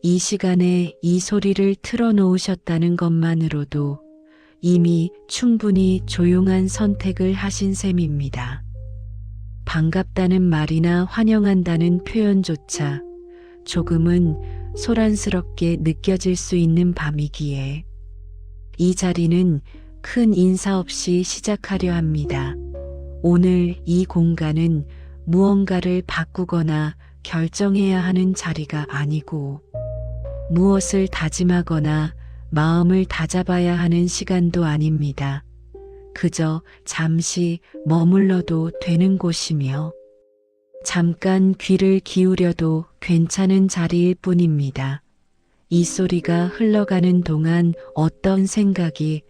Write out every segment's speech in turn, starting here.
이 시간에 이 소리를 틀어놓으셨다는 것만으로도 이미 충분히 조용한 선택을 하신 셈입니다. 반갑다는 말이나 환영한다는 표현조차 조금은 소란스럽게 느껴질 수 있는 밤이기에 이 자리는 큰 인사 없이 시작하려 합니다. 오늘 이 공간은 무언가를 바꾸거나 결정해야 하는 자리가 아니고 무엇을 다짐하거나 마음을 다잡아야 하는 시간도 아닙니다. 그저 잠시 머물러도 되는 곳이며 잠깐 귀를 기울여도 괜찮은 자리일 뿐입니다. 이 소리가 흘러가는 동안 어떤 생각이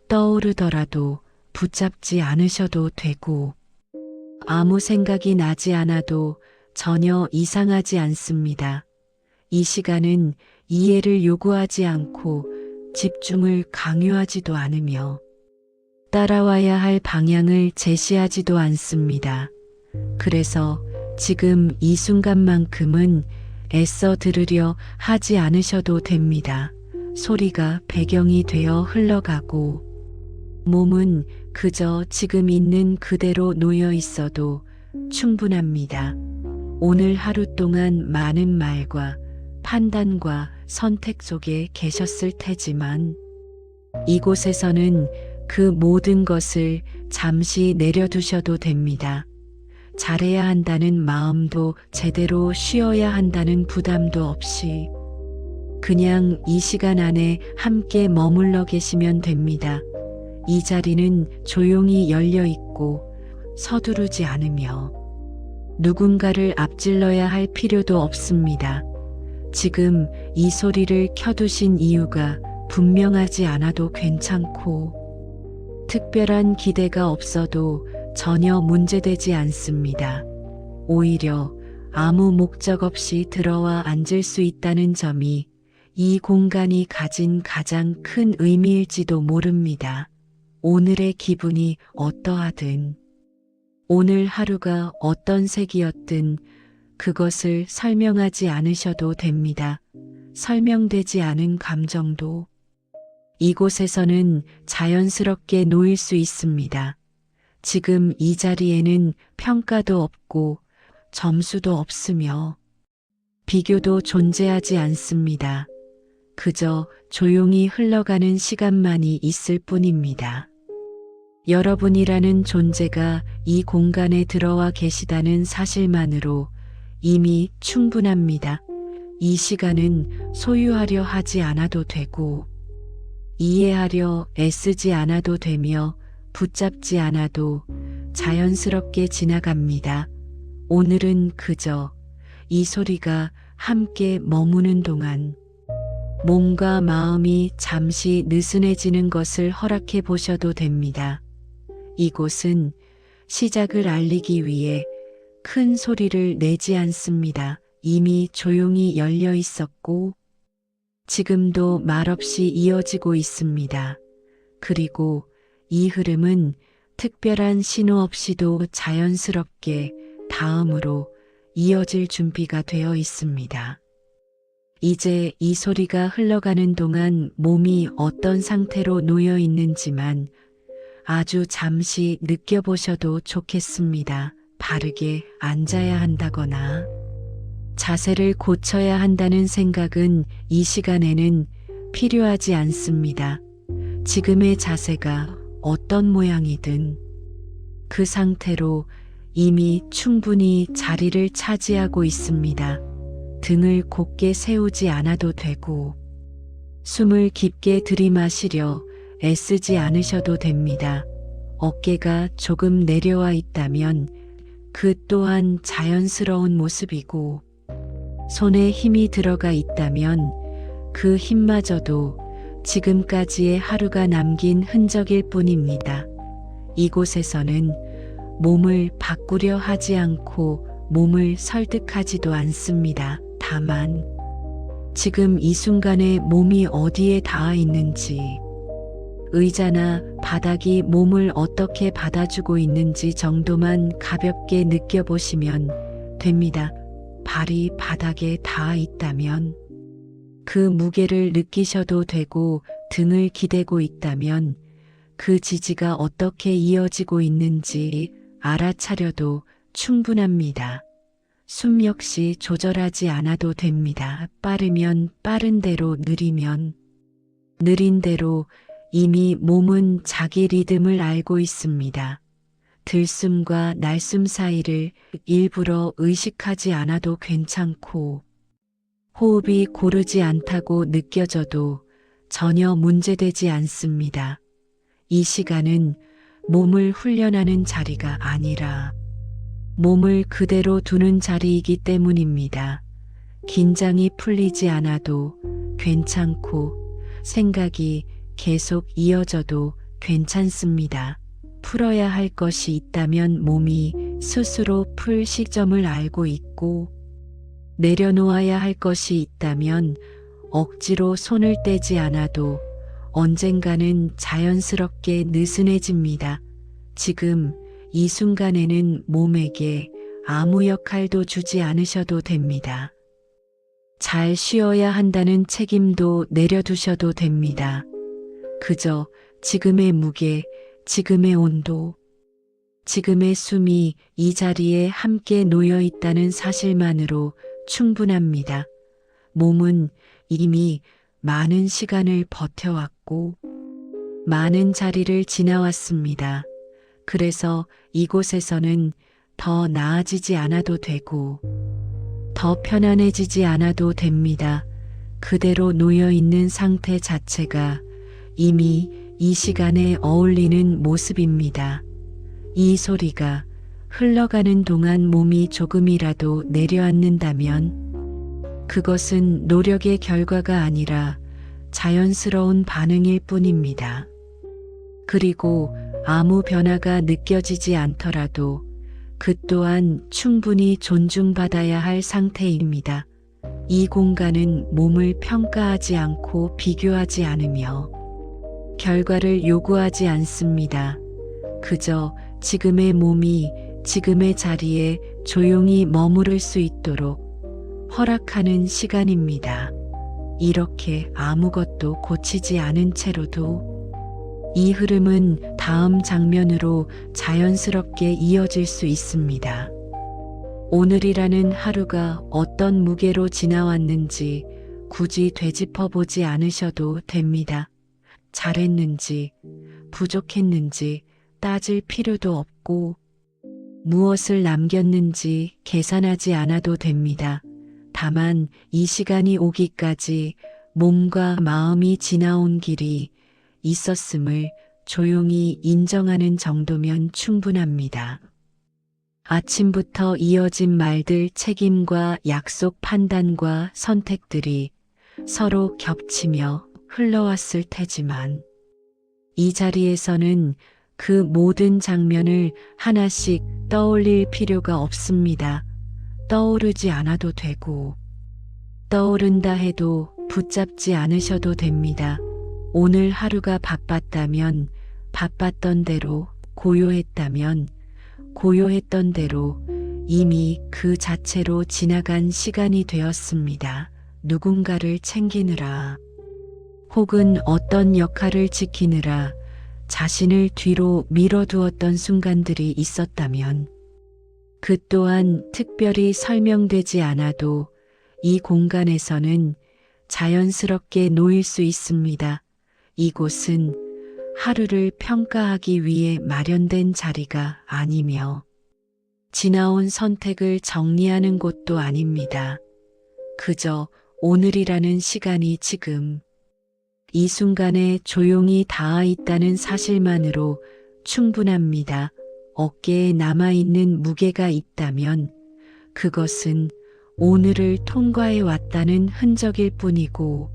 떠오르더라도 붙잡지 않으셔도 되고 아무 생각이 나지 않아도 전혀 이상하지 않습니다. 이 시간은 이해를 요구하지 않고 집중을 강요하지도 않으며 따라와야 할 방향을 제시하지도 않습니다. 그래서 지금 이 순간만큼은 애써 들으려 하지 않으셔도 됩니다. 소리가 배경이 되어 흘러가고 몸은 그저 지금 있는 그대로 놓여 있어도 충분합니다. 오늘 하루 동안 많은 말과 판단과 선택 속에 계셨을 테지만 이곳에서는 그 모든 것을 잠시 내려두셔도 됩니다. 잘해야 한다는 마음도 제대로 쉬어야 한다는 부담도 없이 그냥 이 시간 안에 함께 머물러 계시면 됩니다. 이 자리는 조용히 열려 있고 서두르지 않으며 누군가를 앞질러야 할 필요도 없습니다. 지금 이 소리를 켜두신 이유가 분명하지 않아도 괜찮고 특별한 기대가 없어도 전혀 문제되지 않습니다. 오히려 아무 목적 없이 들어와 앉을 수 있다는 점이 이 공간이 가진 가장 큰 의미일지도 모릅니다. 오늘의 기분이 어떠하든, 오늘 하루가 어떤 색이었든 그것을 설명하지 않으셔도 됩니다. 설명되지 않은 감정도 이곳에서는 자연스럽게 놓일 수 있습니다. 지금 이 자리에는 평가도 없고 점수도 없으며 비교도 존재하지 않습니다. 그저 조용히 흘러가는 시간만이 있을 뿐입니다. 여러분이라는 존재가 이 공간에 들어와 계시다는 사실만으로 이미 충분합니다. 이 시간은 소유하려 하지 않아도 되고 이해하려 애쓰지 않아도 되며 붙잡지 않아도 자연스럽게 지나갑니다. 오늘은 그저 이 소리가 함께 머무는 동안 몸과 마음이 잠시 느슨해지는 것을 허락해 보셔도 됩니다. 이곳은 시작을 알리기 위해 큰 소리를 내지 않습니다. 이미 조용히 열려 있었고 지금도 말없이 이어지고 있습니다. 그리고 이 흐름은 특별한 신호 없이도 자연스럽게 다음으로 이어질 준비가 되어 있습니다. 이제 이 소리가 흘러가는 동안 몸이 어떤 상태로 놓여 있는지만 아주 잠시 느껴보셔도 좋겠습니다. 바르게 앉아야 한다거나 자세를 고쳐야 한다는 생각은 이 시간에는 필요하지 않습니다. 지금의 자세가 어떤 모양이든 그 상태로 이미 충분히 자리를 차지하고 있습니다. 등을 곧게 세우지 않아도 되고 숨을 깊게 들이마시려 애쓰지 않으셔도 됩니다. 어깨가 조금 내려와 있다면 그 또한 자연스러운 모습이고 손에 힘이 들어가 있다면 그 힘마저도 지금까지의 하루가 남긴 흔적일 뿐입니다. 이곳에서는 몸을 바꾸려 하지 않고 몸을 설득하지도 않습니다. 다만 지금 이 순간에 몸이 어디에 닿아 있는지, 의자나 바닥이 몸을 어떻게 받아주고 있는지 정도만 가볍게 느껴보시면 됩니다. 발이 바닥에 닿아 있다면 그 무게를 느끼셔도 되고 등을 기대고 있다면 그 지지가 어떻게 이어지고 있는지 알아차려도 충분합니다. 숨 역시 조절하지 않아도 됩니다. 빠르면 빠른 대로, 느리면 느린 대로 이미 몸은 자기 리듬을 알고 있습니다. 들숨과 날숨 사이를 일부러 의식하지 않아도 괜찮고, 호흡이 고르지 않다고 느껴져도 전혀 문제되지 않습니다. 이 시간은 몸을 훈련하는 자리가 아니라 몸을 그대로 두는 자리이기 때문입니다. 긴장이 풀리지 않아도 괜찮고 생각이 계속 이어져도 괜찮습니다. 풀어야 할 것이 있다면 몸이 스스로 풀 시점을 알고 있고, 내려놓아야 할 것이 있다면 억지로 손을 떼지 않아도 언젠가는 자연스럽게 느슨해집니다. 지금 이 순간에는 몸에게 아무 역할도 주지 않으셔도 됩니다. 잘 쉬어야 한다는 책임도 내려두셔도 됩니다. 그저 지금의 무게, 지금의 온도, 지금의 숨이 이 자리에 함께 놓여 있다는 사실만으로 충분합니다. 몸은 이미 많은 시간을 버텨왔고 많은 자리를 지나왔습니다. 그래서 이곳에서는 더 나아지지 않아도 되고 더 편안해지지 않아도 됩니다. 그대로 놓여 있는 상태 자체가 이미 이 시간에 어울리는 모습입니다. 이 소리가 흘러가는 동안 몸이 조금이라도 내려앉는다면 그것은 노력의 결과가 아니라 자연스러운 반응일 뿐입니다. 그리고 아무 변화가 느껴지지 않더라도 그 또한 충분히 존중받아야 할 상태입니다. 이 공간은 몸을 평가하지 않고 비교하지 않으며 결과를 요구하지 않습니다. 그저 지금의 몸이 지금의 자리에 조용히 머무를 수 있도록 허락하는 시간입니다. 이렇게 아무것도 고치지 않은 채로도 이 흐름은 다음 장면으로 자연스럽게 이어질 수 있습니다. 오늘이라는 하루가 어떤 무게로 지나왔는지 굳이 되짚어 보지 않으셔도 됩니다. 잘했는지, 부족했는지 따질 필요도 없고 무엇을 남겼는지 계산하지 않아도 됩니다. 다만 이 시간이 오기까지 몸과 마음이 지나온 길이 있었음을 조용히 인정하는 정도면 충분합니다. 아침부터 이어진 말들, 책임과 약속, 판단과 선택들이 서로 겹치며 흘러왔을 테지만 이 자리에서는 그 모든 장면을 하나씩 떠올릴 필요가 없습니다. 떠오르지 않아도 되고 떠오른다 해도 붙잡지 않으셔도 됩니다. 오늘 하루가 바빴다면 바빴던 대로, 고요했다면 고요했던 대로 이미 그 자체로 지나간 시간이 되었습니다. 누군가를 챙기느라 혹은 어떤 역할을 지키느라 자신을 뒤로 밀어두었던 순간들이 있었다면 그 또한 특별히 설명되지 않아도 이 공간에서는 자연스럽게 놓일 수 있습니다. 이곳은 하루를 평가하기 위해 마련된 자리가 아니며 지나온 선택을 정리하는 곳도 아닙니다. 그저 오늘이라는 시간이 지금 이 순간에 조용히 닿아 있다는 사실만으로 충분합니다. 어깨에 남아있는 무게가 있다면 그것은 오늘을 통과해 왔다는 흔적일 뿐이고,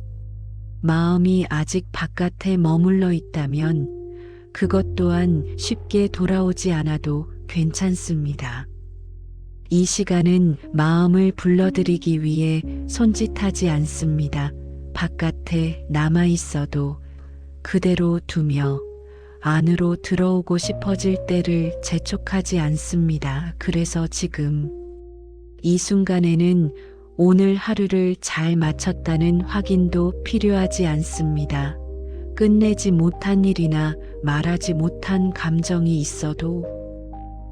마음이 아직 바깥에 머물러 있다면 그것 또한 쉽게 돌아오지 않아도 괜찮습니다. 이 시간은 마음을 불러들이기 위해 손짓하지 않습니다. 바깥에 남아 있어도 그대로 두며 안으로 들어오고 싶어질 때를 재촉하지 않습니다. 그래서 지금 이 순간에는 오늘 하루를 잘 마쳤다는 확인도 필요하지 않습니다. 끝내지 못한 일이나 말하지 못한 감정이 있어도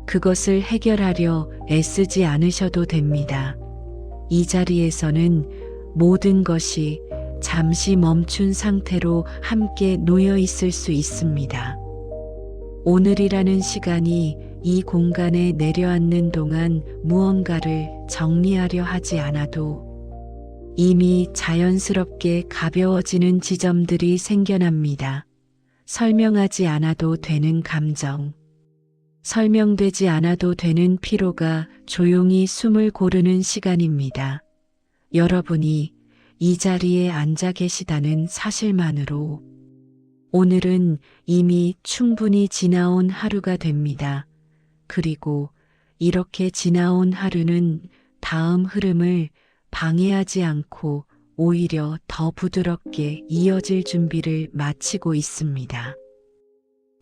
그것을 해결하려 애쓰지 않으셔도 됩니다. 이 자리에서는 모든 것이 잠시 멈춘 상태로 함께 놓여 있을 수 있습니다. 오늘이라는 시간이 이 공간에 내려앉는 동안 무언가를 정리하려 하지 않아도 이미 자연스럽게 가벼워지는 지점들이 생겨납니다. 설명하지 않아도 되는 감정, 설명되지 않아도 되는 피로가 조용히 숨을 고르는 시간입니다. 여러분이 이 자리에 앉아 계시다는 사실만으로 오늘은 이미 충분히 지나온 하루가 됩니다. 그리고 이렇게 지나온 하루는 다음 흐름을 방해하지 않고 오히려 더 부드럽게 이어질 준비를 마치고 있습니다.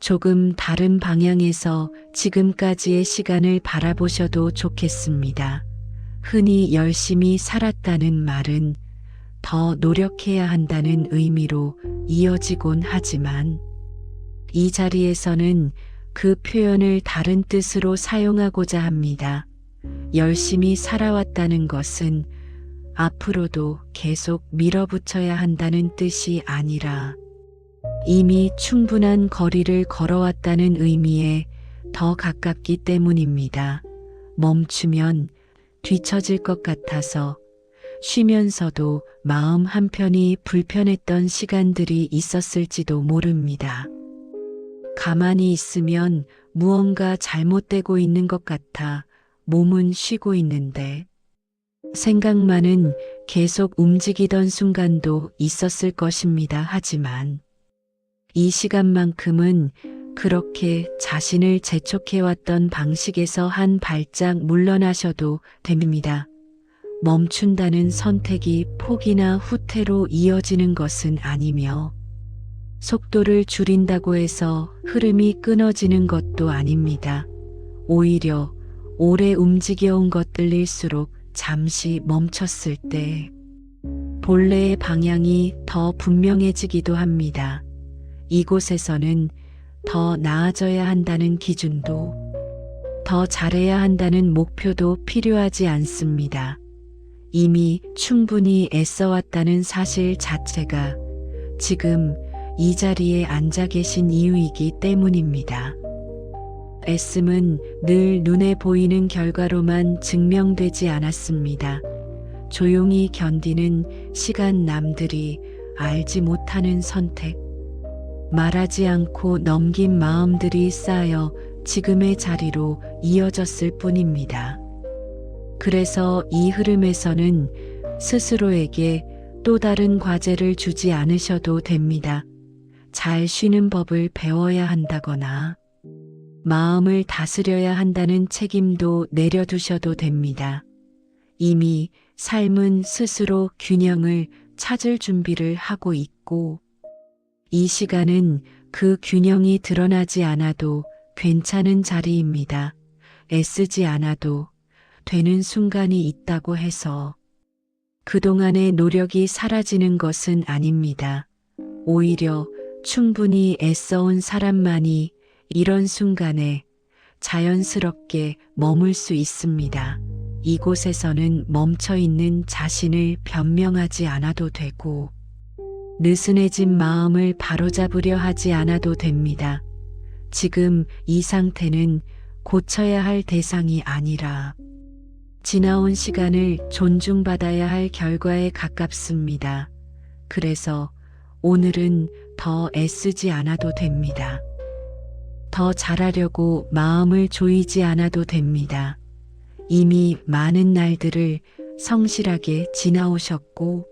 조금 다른 방향에서 지금까지의 시간을 바라보셔도 좋겠습니다. 흔히 열심히 살았다는 말은 더 노력해야 한다는 의미로 이어지곤 하지만 이 자리에서는 그 표현을 다른 뜻으로 사용하고자 합니다. 열심히 살아왔다는 것은 앞으로도 계속 밀어붙여야 한다는 뜻이 아니라 이미 충분한 거리를 걸어왔다는 의미에 더 가깝기 때문입니다. 멈추면 뒤처질 것 같아서 쉬면서도 마음 한편이 불편했던 시간들이 있었을지도 모릅니다. 가만히 있으면 무언가 잘못되고 있는 것 같아 몸은 쉬고 있는데 생각만은 계속 움직이던 순간도 있었을 것입니다. 하지만 이 시간만큼은 그렇게 자신을 재촉해왔던 방식에서 한 발짝 물러나셔도 됩니다. 멈춘다는 선택이 포기나 후퇴로 이어지는 것은 아니며 속도를 줄인다고 해서 흐름이 끊어지는 것도 아닙니다. 오히려 오래 움직여온 것들일수록 잠시 멈췄을 때 본래의 방향이 더 분명해지기도 합니다. 이곳에서는 더 나아져야 한다는 기준도 더 잘해야 한다는 목표도 필요하지 않습니다. 이미 충분히 애써왔다는 사실 자체가 지금 이 자리에 앉아 계신 이유이기 때문입니다. 애씀은 늘 눈에 보이는 결과로만 증명되지 않았습니다. 조용히 견디는 시간, 남들이 알지 못하는 선택, 말하지 않고 넘긴 마음들이 쌓여 지금의 자리로 이어졌을 뿐입니다. 그래서 이 흐름에서는 스스로에게 또 다른 과제를 주지 않으셔도 됩니다. 잘 쉬는 법을 배워야 한다거나 마음을 다스려야 한다는 책임도 내려두셔도 됩니다. 이미 삶은 스스로 균형을 찾을 준비를 하고 있고 이 시간은 그 균형이 드러나지 않아도 괜찮은 자리입니다. 애쓰지 않아도 되는 순간이 있다고 해서 그동안의 노력이 사라지는 것은 아닙니다. 오히려 충분히 애써온 사람만이 이런 순간에 자연스럽게 머물 수 있습니다. 이곳에서는 멈춰있는 자신을 변명하지 않아도 되고 느슨해진 마음을 바로잡으려 하지 않아도 됩니다. 지금 이 상태는 고쳐야 할 대상이 아니라 지나온 시간을 존중받아야 할 결과에 가깝습니다. 그래서 오늘은 더 애쓰지 않아도 됩니다. 더 잘하려고 마음을 조이지 않아도 됩니다. 이미 많은 날들을 성실하게 지나오셨고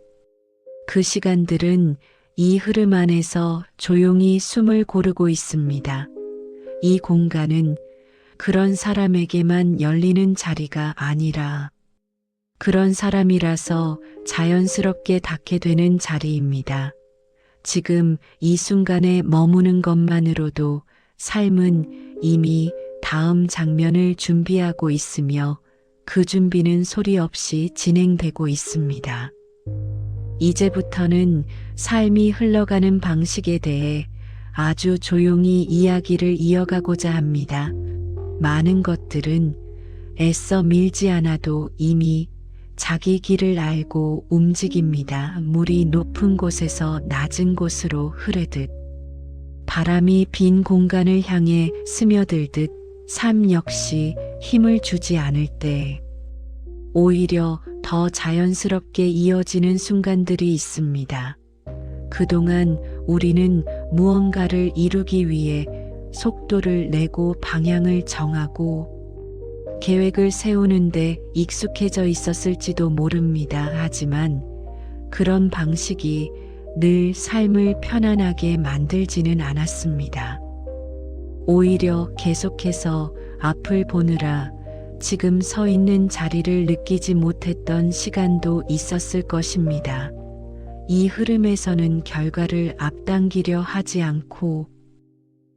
그 시간들은 이 흐름 안에서 조용히 숨을 고르고 있습니다. 이 공간은 그런 사람에게만 열리는 자리가 아니라 그런 사람이라서 자연스럽게 닿게 되는 자리입니다. 지금 이 순간에 머무는 것만으로도 삶은 이미 다음 장면을 준비하고 있으며 그 준비는 소리 없이 진행되고 있습니다. 이제부터는 삶이 흘러가는 방식에 대해 아주 조용히 이야기를 이어가고자 합니다. 많은 것들은 애써 밀지 않아도 이미 자기 길을 알고 움직입니다. 물이 높은 곳에서 낮은 곳으로 흐르듯, 바람이 빈 공간을 향해 스며들듯 삶 역시 힘을 주지 않을 때 오히려 더 자연스럽게 이어지는 순간들이 있습니다. 그동안 우리는 무언가를 이루기 위해 속도를 내고 방향을 정하고 계획을 세우는데 익숙해져 있었을지도 모릅니다. 하지만 그런 방식이 늘 삶을 편안하게 만들지는 않았습니다. 오히려 계속해서 앞을 보느라 지금 서 있는 자리를 느끼지 못했던 시간도 있었을 것입니다. 이 흐름에서는 결과를 앞당기려 하지 않고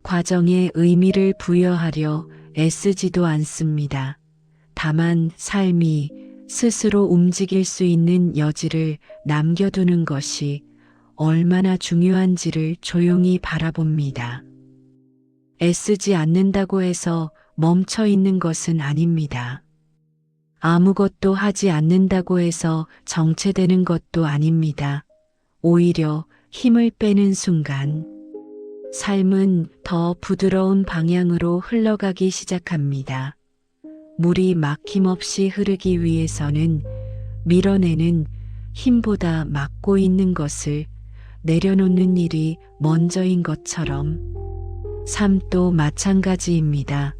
과정에 의미를 부여하려 애쓰지도 않습니다. 다만 삶이 스스로 움직일 수 있는 여지를 남겨두는 것이 얼마나 중요한지를 조용히 바라봅니다. 애쓰지 않는다고 해서 멈춰 있는 것은 아닙니다. 아무것도 하지 않는다고 해서 정체되는 것도 아닙니다. 오히려 힘을 빼는 순간, 삶은 더 부드러운 방향으로 흘러가기 시작합니다. 물이 막힘없이 흐르기 위해서는 밀어내는 힘보다 막고 있는 것을 내려놓는 일이 먼저인 것처럼 삶도 마찬가지입니다.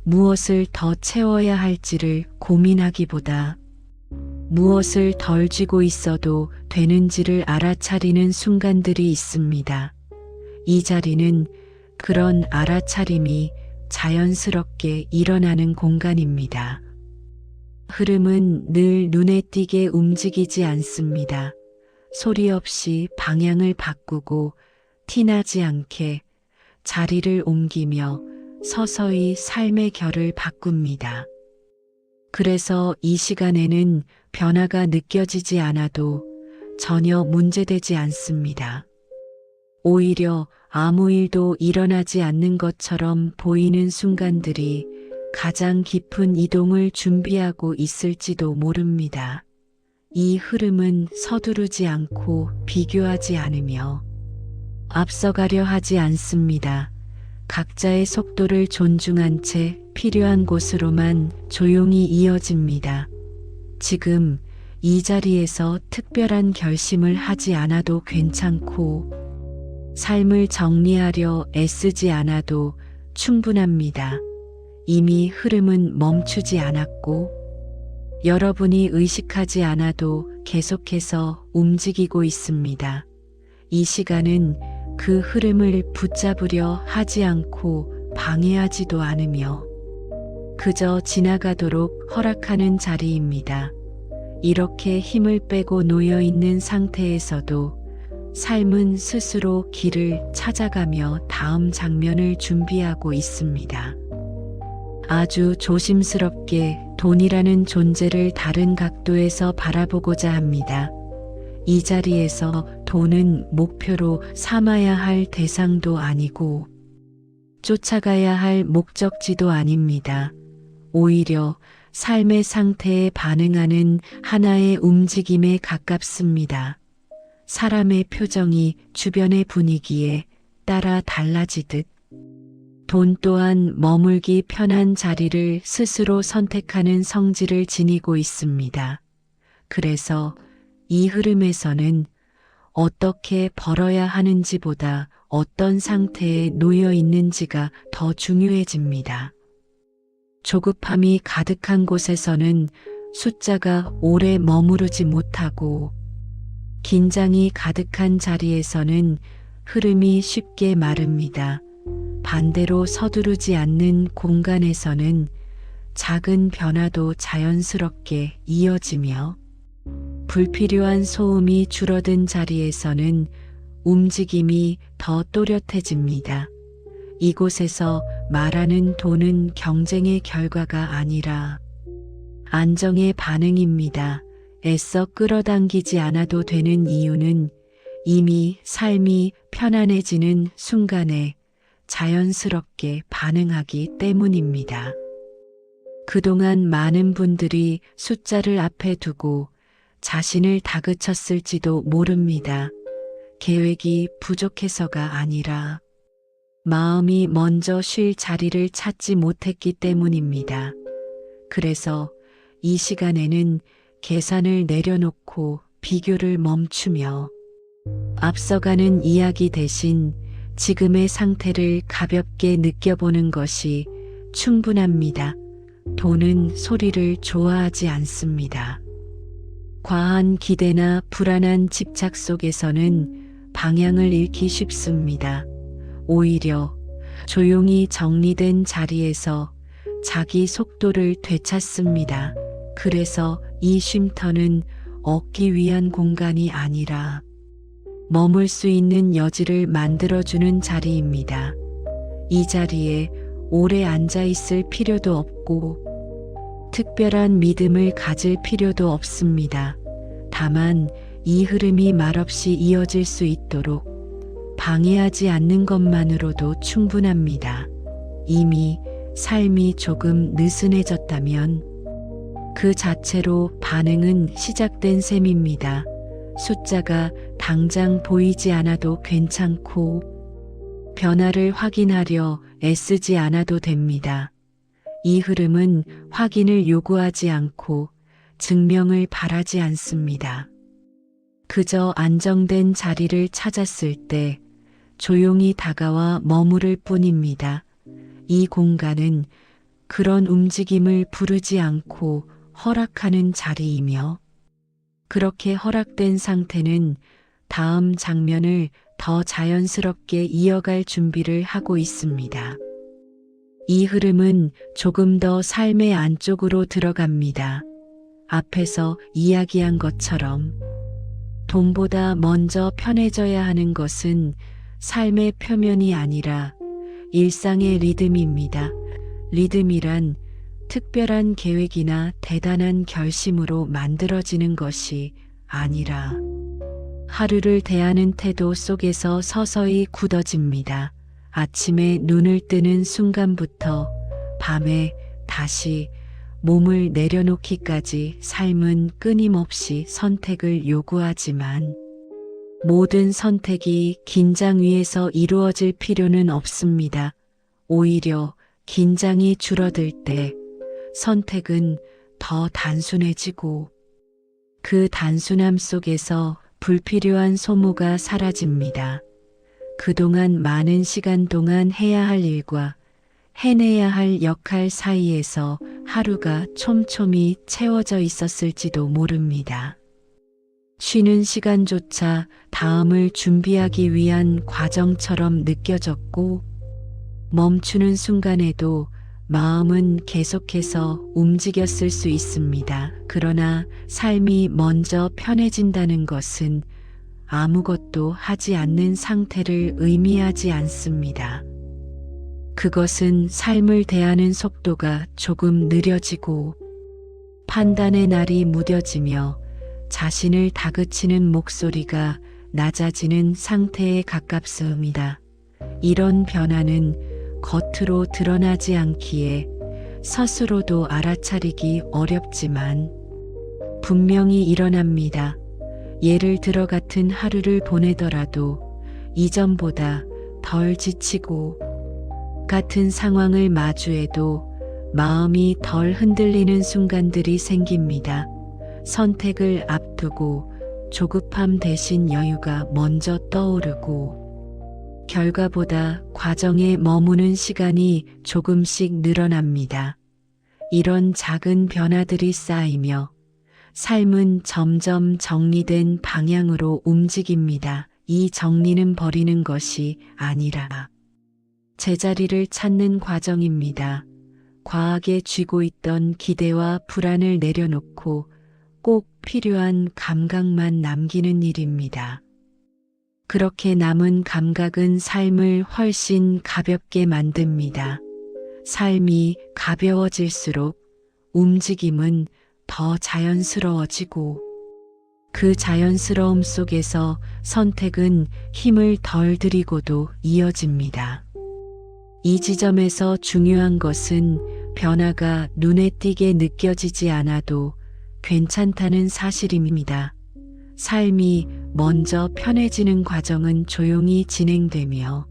무엇을 더 채워야 할지를 고민하기보다 무엇을 덜 쥐고 있어도 되는지를 알아차리는 순간들이 있습니다. 이 자리는 그런 알아차림이 자연스럽게 일어나는 공간입니다. 흐름은 늘 눈에 띄게 움직이지 않습니다. 소리 없이 방향을 바꾸고 티나지 않게 자리를 옮기며 서서히 삶의 결을 바꿉니다. 그래서 이 시간에는 변화가 느껴지지 않아도 전혀 문제되지 않습니다. 오히려 아무 일도 일어나지 않는 것처럼 보이는 순간들이 가장 깊은 이동을 준비하고 있을지도 모릅니다. 이 흐름은 서두르지 않고 비교하지 않으며 앞서가려 하지 않습니다. 각자의 속도를 존중한 채 필요한 곳으로만 조용히 이어집니다. 지금 이 자리에서 특별한 결심을 하지 않아도 괜찮고 삶을 정리하려 애쓰지 않아도 충분합니다. 이미 흐름은 멈추지 않았고 여러분이 의식하지 않아도 계속해서 움직이고 있습니다. 이 시간은 그 흐름을 붙잡으려 하지 않고 방해하지도 않으며 그저 지나가도록 허락하는 자리입니다. 이렇게 힘을 빼고 놓여 있는 상태에서도 삶은 스스로 길을 찾아가며 다음 장면을 준비하고 있습니다. 아주 조심스럽게 돈이라는 존재를 다른 각도에서 바라보고자 합니다. 이 자리에서 돈은 목표로 삼아야 할 대상도 아니고 쫓아가야 할 목적지도 아닙니다. 오히려 삶의 상태에 반응하는 하나의 움직임에 가깝습니다. 사람의 표정이 주변의 분위기에 따라 달라지듯 돈 또한 머물기 편한 자리를 스스로 선택하는 성질을 지니고 있습니다. 그래서 이 흐름에서는 어떻게 벌어야 하는지보다 어떤 상태에 놓여 있는지가 더 중요해집니다. 조급함이 가득한 곳에서는 숫자가 오래 머무르지 못하고 긴장이 가득한 자리에서는 흐름이 쉽게 마릅니다. 반대로 서두르지 않는 공간에서는 작은 변화도 자연스럽게 이어지며 불필요한 소음이 줄어든 자리에서는 움직임이 더 또렷해집니다. 이곳에서 말하는 돈은 경쟁의 결과가 아니라 안정의 반응입니다. 애써 끌어당기지 않아도 되는 이유는 이미 삶이 편안해지는 순간에 자연스럽게 반응하기 때문입니다. 그동안 많은 분들이 숫자를 앞에 두고 자신을 다그쳤을지도 모릅니다. 계획이 부족해서가 아니라 마음이 먼저 쉴 자리를 찾지 못했기 때문입니다. 그래서 이 시간에는 계산을 내려놓고 비교를 멈추며 앞서가는 이야기 대신 지금의 상태를 가볍게 느껴보는 것이 충분합니다. 돈은 소리를 좋아하지 않습니다. 과한 기대나 불안한 집착 속에서는 방향을 잃기 쉽습니다. 오히려 조용히 정리된 자리에서 자기 속도를 되찾습니다. 그래서 이 쉼터는 얻기 위한 공간이 아니라 머물 수 있는 여지를 만들어주는 자리입니다. 이 자리에 오래 앉아 있을 필요도 없고 특별한 믿음을 가질 필요도 없습니다. 다만 이 흐름이 말없이 이어질 수 있도록 방해하지 않는 것만으로도 충분합니다. 이미 삶이 조금 느슨해졌다면 그 자체로 반응은 시작된 셈입니다. 숫자가 당장 보이지 않아도 괜찮고 변화를 확인하려 애쓰지 않아도 됩니다. 이 흐름은 확인을 요구하지 않고 증명을 바라지 않습니다. 그저 안정된 자리를 찾았을 때 조용히 다가와 머무를 뿐입니다. 이 공간은 그런 움직임을 부르지 않고 허락하는 자리이며 그렇게 허락된 상태는 다음 장면을 더 자연스럽게 이어갈 준비를 하고 있습니다. 이 흐름은 조금 더 삶의 안쪽으로 들어갑니다. 앞에서 이야기한 것처럼 돈보다 먼저 편해져야 하는 것은 삶의 표면이 아니라 일상의 리듬입니다. 리듬이란 특별한 계획이나 대단한 결심으로 만들어지는 것이 아니라 하루를 대하는 태도 속에서 서서히 굳어집니다. 아침에 눈을 뜨는 순간부터 밤에 다시 몸을 내려놓기까지 삶은 끊임없이 선택을 요구하지만 모든 선택이 긴장 위에서 이루어질 필요는 없습니다. 오히려 긴장이 줄어들 때 선택은 더 단순해지고 그 단순함 속에서 불필요한 소모가 사라집니다. 그동안 많은 시간 동안 해야 할 일과 해내야 할 역할 사이에서 하루가 촘촘히 채워져 있었을지도 모릅니다. 쉬는 시간조차 다음을 준비하기 위한 과정처럼 느껴졌고 멈추는 순간에도 마음은 계속해서 움직였을 수 있습니다. 그러나 삶이 먼저 편해진다는 것은 아무것도 하지 않는 상태를 의미하지 않습니다. 그것은 삶을 대하는 속도가 조금 느려지고 판단의 날이 무뎌지며 자신을 다그치는 목소리가 낮아지는 상태에 가깝습니다. 이런 변화는 겉으로 드러나지 않기에 스스로도 알아차리기 어렵지만 분명히 일어납니다. 예를 들어 같은 하루를 보내더라도 이전보다 덜 지치고 같은 상황을 마주해도 마음이 덜 흔들리는 순간들이 생깁니다. 선택을 앞두고 조급함 대신 여유가 먼저 떠오르고 결과보다 과정에 머무는 시간이 조금씩 늘어납니다. 이런 작은 변화들이 쌓이며 삶은 점점 정리된 방향으로 움직입니다. 이 정리는 버리는 것이 아니라 제자리를 찾는 과정입니다. 과하게 쥐고 있던 기대와 불안을 내려놓고 꼭 필요한 감각만 남기는 일입니다. 그렇게 남은 감각은 삶을 훨씬 가볍게 만듭니다. 삶이 가벼워질수록 움직임은 더 자연스러워지고 그 자연스러움 속에서 선택은 힘을 덜 들이고도 이어집니다. 이 지점에서 중요한 것은 변화가 눈에 띄게 느껴지지 않아도 괜찮다는 사실입니다. 삶이 먼저 편해지는 과정은 조용히 진행되며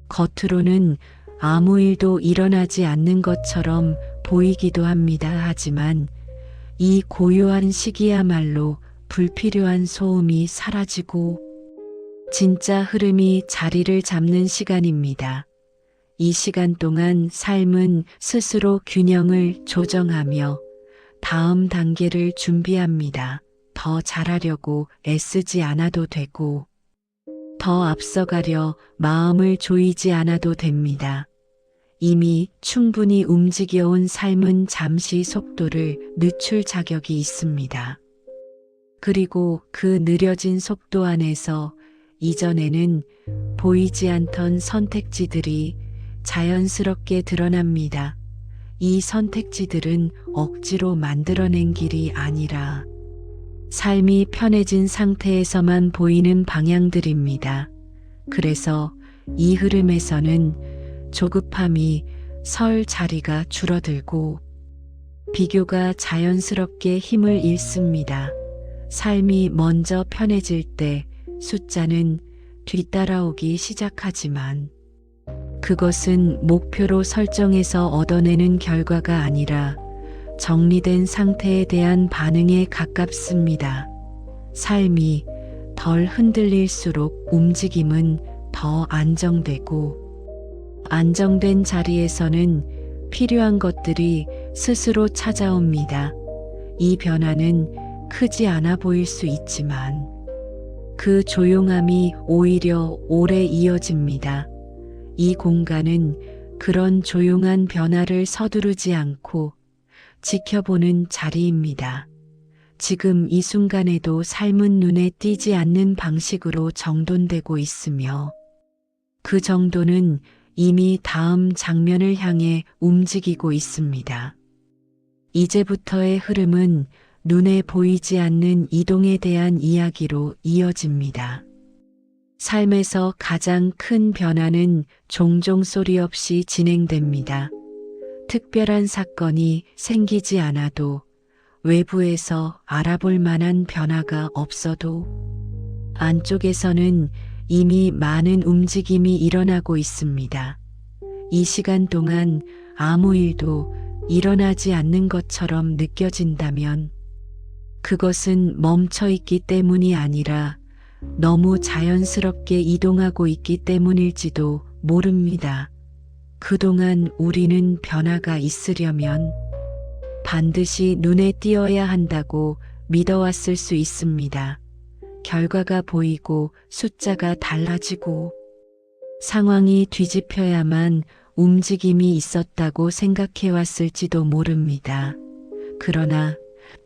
겉으로는 아무 일도 일어나지 않는 것처럼 보이기도 합니다. 하지만 이 고요한 시기야말로 불필요한 소음이 사라지고 진짜 흐름이 자리를 잡는 시간입니다. 이 시간 동안 삶은 스스로 균형을 조정하며 다음 단계를 준비합니다. 더 잘하려고 애쓰지 않아도 되고 더 앞서가려 마음을 조이지 않아도 됩니다. 이미 충분히 움직여온 삶은 잠시 속도를 늦출 자격이 있습니다. 그리고 그 느려진 속도 안에서 이전에는 보이지 않던 선택지들이 자연스럽게 드러납니다. 이 선택지들은 억지로 만들어낸 길이 아니라 삶이 편해진 상태에서만 보이는 방향들입니다. 그래서 이 흐름에서는 조급함이 설 자리가 줄어들고 비교가 자연스럽게 힘을 잃습니다. 삶이 먼저 편해질 때 숫자는 뒤따라오기 시작하지만 그것은 목표로 설정해서 얻어내는 결과가 아니라 정리된 상태에 대한 반응에 가깝습니다. 삶이 덜 흔들릴수록 움직임은 더 안정되고 안정된 자리에서는 필요한 것들이 스스로 찾아옵니다. 이 변화는 크지 않아 보일 수 있지만 그 조용함이 오히려 오래 이어집니다. 이 공간은 그런 조용한 변화를 서두르지 않고 지켜보는 자리입니다. 지금 이 순간에도 삶은 눈에 띄지 않는 방식으로 정돈되고 있으며 그 정도는 이미 다음 장면을 향해 움직이고 있습니다. 이제부터의 흐름은 눈에 보이지 않는 이동에 대한 이야기로 이어집니다. 삶에서 가장 큰 변화는 종종 소리 없이 진행됩니다. 특별한 사건이 생기지 않아도 외부에서 알아볼 만한 변화가 없어도 안쪽에서는 이미 많은 움직임이 일어나고 있습니다. 이 시간 동안 아무 일도 일어나지 않는 것처럼 느껴진다면 그것은 멈춰 있기 때문이 아니라 너무 자연스럽게 이동하고 있기 때문일지도 모릅니다. 그동안 우리는 변화가 있으려면 반드시 눈에 띄어야 한다고 믿어왔을 수 있습니다. 결과가 보이고 숫자가 달라지고 상황이 뒤집혀야만 움직임이 있었다고 생각해왔을지도 모릅니다. 그러나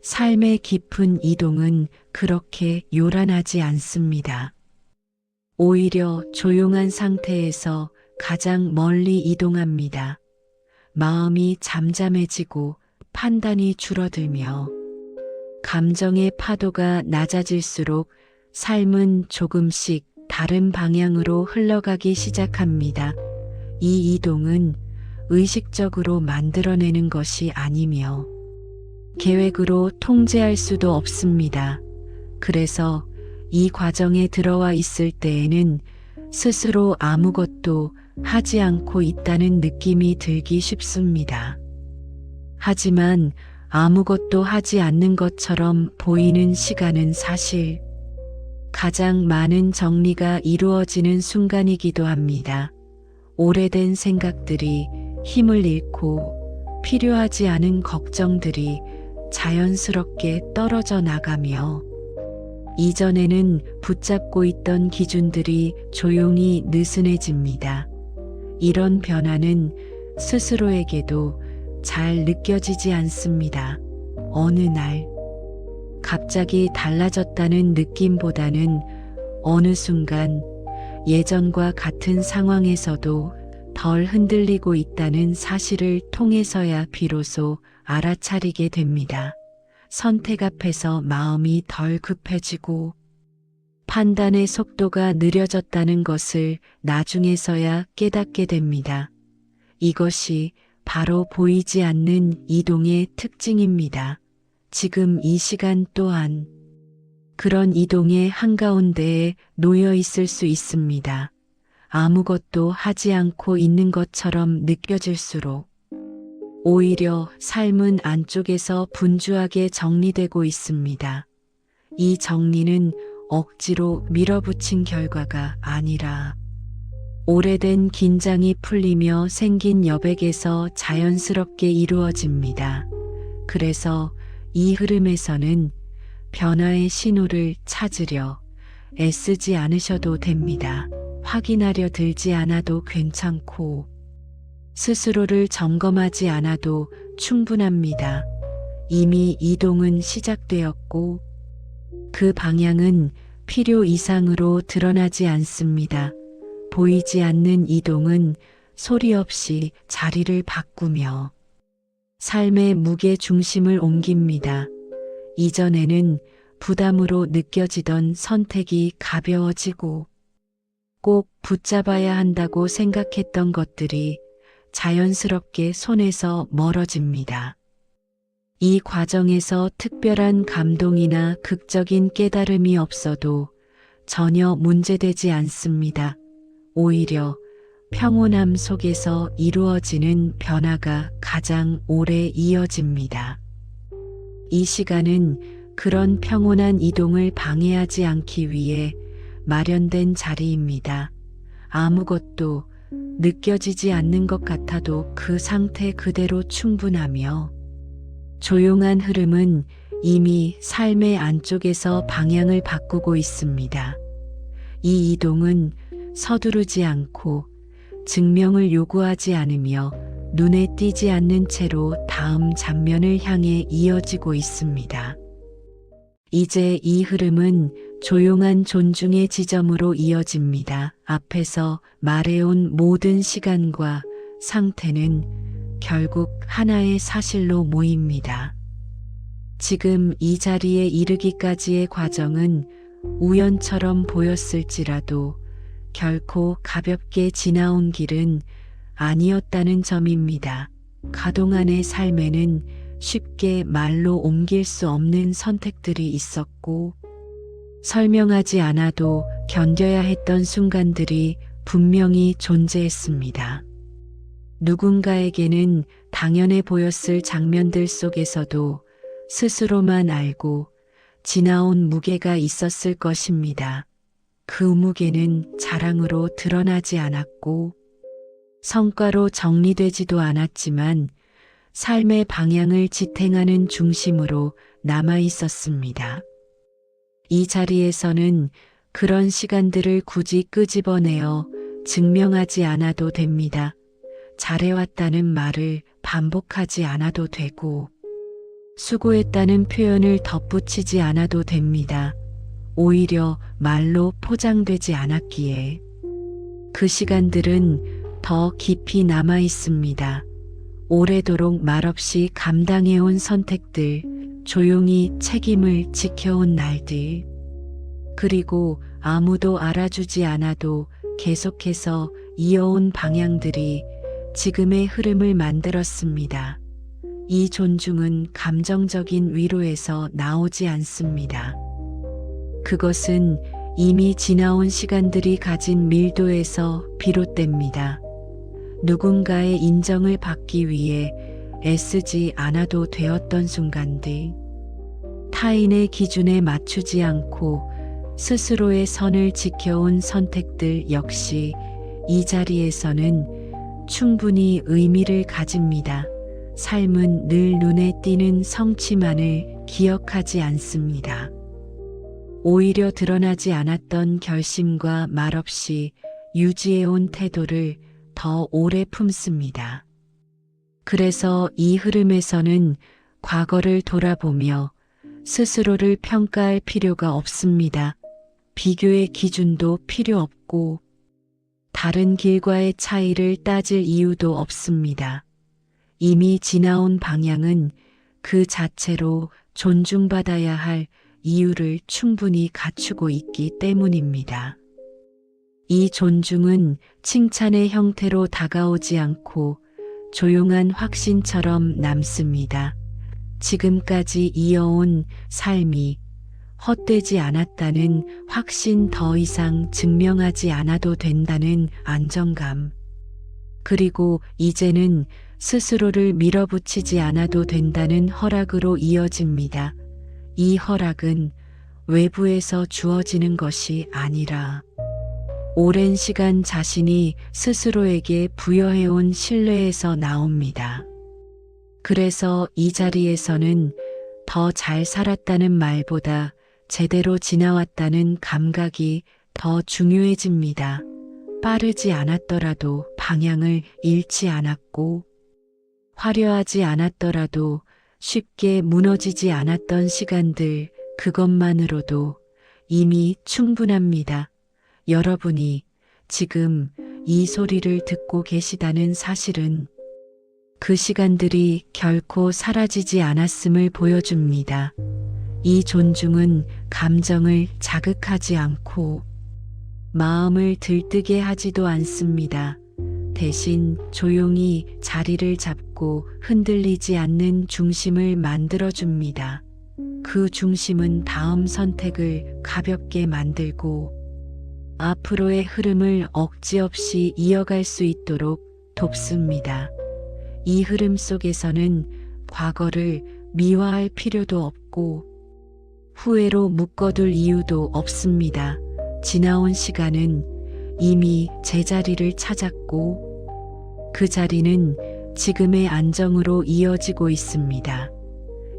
삶의 깊은 이동은 그렇게 요란하지 않습니다. 오히려 조용한 상태에서 가장 멀리 이동합니다. 마음이 잠잠해지고 판단이 줄어들며 감정의 파도가 낮아질수록 삶은 조금씩 다른 방향으로 흘러가기 시작합니다. 이 이동은 의식적으로 만들어내는 것이 아니며 계획으로 통제할 수도 없습니다. 그래서 이 과정에 들어와 있을 때에는 스스로 아무것도 하지 않고 있다는 느낌이 들기 쉽습니다. 하지만 아무것도 하지 않는 것처럼 보이는 시간은 사실 가장 많은 정리가 이루어지는 순간이기도 합니다. 오래된 생각들이 힘을 잃고 필요하지 않은 걱정들이 자연스럽게 떨어져 나가며 이전에는 붙잡고 있던 기준들이 조용히 느슨해집니다. 이런 변화는 스스로에게도 잘 느껴지지 않습니다. 어느 날 갑자기 달라졌다는 느낌보다는 어느 순간 예전과 같은 상황에서도 덜 흔들리고 있다는 사실을 통해서야 비로소 알아차리게 됩니다. 선택 앞에서 마음이 덜 급해지고 판단의 속도가 느려졌다는 것을 나중에서야 깨닫게 됩니다. 이것이 바로 보이지 않는 이동의 특징입니다. 지금 이 시간 또한 그런 이동의 한가운데에 놓여 있을 수 있습니다. 아무것도 하지 않고 있는 것처럼 느껴질수록 오히려 삶은 안쪽에서 분주하게 정리되고 있습니다. 이 정리는 억지로 밀어붙인 결과가 아니라 오래된 긴장이 풀리며 생긴 여백에서 자연스럽게 이루어집니다. 그래서 이 흐름에서는 변화의 신호를 찾으려 애쓰지 않으셔도 됩니다. 확인하려 들지 않아도 괜찮고 스스로를 점검하지 않아도 충분합니다. 이미 이동은 시작되었고 그 방향은 필요 이상으로 드러나지 않습니다. 보이지 않는 이동은 소리 없이 자리를 바꾸며 삶의 무게 중심을 옮깁니다. 이전에는 부담으로 느껴지던 선택이 가벼워지고 꼭 붙잡아야 한다고 생각했던 것들이 자연스럽게 손에서 멀어집니다. 이 과정에서 특별한 감동이나 극적인 깨달음이 없어도 전혀 문제되지 않습니다. 오히려 평온함 속에서 이루어지는 변화가 가장 오래 이어집니다. 이 시간은 그런 평온한 이동을 방해하지 않기 위해 마련된 자리입니다. 아무것도 느껴지지 않는 것 같아도 그 상태 그대로 충분하며 조용한 흐름은 이미 삶의 안쪽에서 방향을 바꾸고 있습니다. 이 이동은 서두르지 않고 증명을 요구하지 않으며 눈에 띄지 않는 채로 다음 장면을 향해 이어지고 있습니다. 이제 이 흐름은 조용한 존중의 지점으로 이어집니다. 앞에서 말해온 모든 시간과 상태는 결국 하나의 사실로 모입니다. 지금 이 자리에 이르기까지의 과정은 우연처럼 보였을지라도 결코 가볍게 지나온 길은 아니었다는 점입니다. 가동안의 삶에는 쉽게 말로 옮길 수 없는 선택들이 있었고 설명하지 않아도 견뎌야 했던 순간들이 분명히 존재했습니다. 누군가에게는 당연해 보였을 장면들 속에서도 스스로만 알고 지나온 무게가 있었을 것입니다. 그 무게는 자랑으로 드러나지 않았고 성과로 정리되지도 않았지만 삶의 방향을 지탱하는 중심으로 남아 있었습니다. 이 자리에서는 그런 시간들을 굳이 끄집어내어 증명하지 않아도 됩니다. 잘해왔다는 말을 반복하지 않아도 되고 수고했다는 표현을 덧붙이지 않아도 됩니다. 오히려 말로 포장되지 않았기에 그 시간들은 더 깊이 남아 있습니다. 오래도록 말없이 감당해온 선택들, 조용히 책임을 지켜온 날들, 그리고 아무도 알아주지 않아도 계속해서 이어온 방향들이 지금의 흐름을 만들었습니다. 이 존중은 감정적인 위로에서 나오지 않습니다. 그것은 이미 지나온 시간들이 가진 밀도에서 비롯됩니다. 누군가의 인정을 받기 위해 애쓰지 않아도 되었던 순간들, 타인의 기준에 맞추지 않고 스스로의 선을 지켜온 선택들 역시 이 자리에서는 충분히 의미를 가집니다. 삶은 늘 눈에 띄는 성취만을 기억하지 않습니다. 오히려 드러나지 않았던 결심과 말없이 유지해온 태도를 더 오래 품습니다. 그래서 이 흐름에서는 과거를 돌아보며 스스로를 평가할 필요가 없습니다. 비교의 기준도 필요 없고 다른 길과의 차이를 따질 이유도 없습니다. 이미 지나온 방향은 그 자체로 존중받아야 할 이유를 충분히 갖추고 있기 때문입니다. 이 존중은 칭찬의 형태로 다가오지 않고 조용한 확신처럼 남습니다. 지금까지 이어온 삶이 헛되지 않았다는 확신, 더 이상 증명하지 않아도 된다는 안정감, 그리고 이제는 스스로를 밀어붙이지 않아도 된다는 허락으로 이어집니다. 이 허락은 외부에서 주어지는 것이 아니라 오랜 시간 자신이 스스로에게 부여해온 신뢰에서 나옵니다. 그래서 이 자리에서는 더 잘 살았다는 말보다 제대로 지나왔다는 감각이 더 중요해집니다. 빠르지 않았더라도 방향을 잃지 않았고, 화려하지 않았더라도 쉽게 무너지지 않았던 시간들, 그것만으로도 이미 충분합니다. 여러분이 지금 이 소리를 듣고 계시다는 사실은 그 시간들이 결코 사라지지 않았음을 보여줍니다. 이 존중은 감정을 자극하지 않고 마음을 들뜨게 하지도 않습니다. 대신 조용히 자리를 잡고 흔들리지 않는 중심을 만들어줍니다. 그 중심은 다음 선택을 가볍게 만들고 앞으로의 흐름을 억지 없이 이어갈 수 있도록 돕습니다. 이 흐름 속에서는 과거를 미화할 필요도 없고 후회로 묶어둘 이유도 없습니다. 지나온 시간은 이미 제자리를 찾았고 그 자리는 지금의 안정으로 이어지고 있습니다.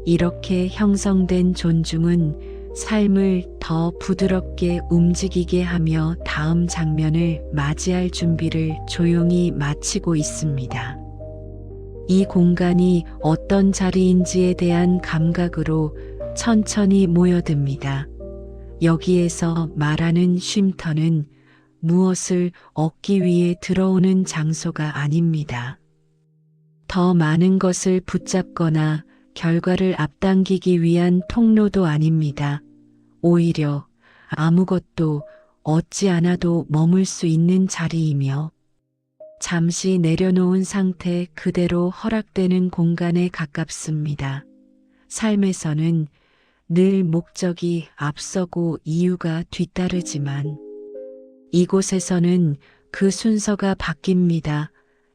이렇게 형성된 존중은 삶을 더 부드럽게 움직이게 하며 다음 장면을 맞이할 준비를 조용히 마치고 있습니다. 이 공간이 어떤 자리인지에 대한 감각으로 천천히 모여듭니다. 여기에서 말하는 쉼터는 무엇을 얻기 위해 들어오는 장소가 아닙니다. 더 많은 것을 붙잡거나 결과를 앞당기기 위한 통로도 아닙니다. 오히려 아무것도 얻지 않아도 머물 수 있는 자리이며 잠시 내려놓은 상태 그대로 허락되는 공간에 가깝습니다. 삶에서는 늘 목적이 앞서고 이유가 뒤따르지만 이곳에서는 그 순서가 바뀝니다.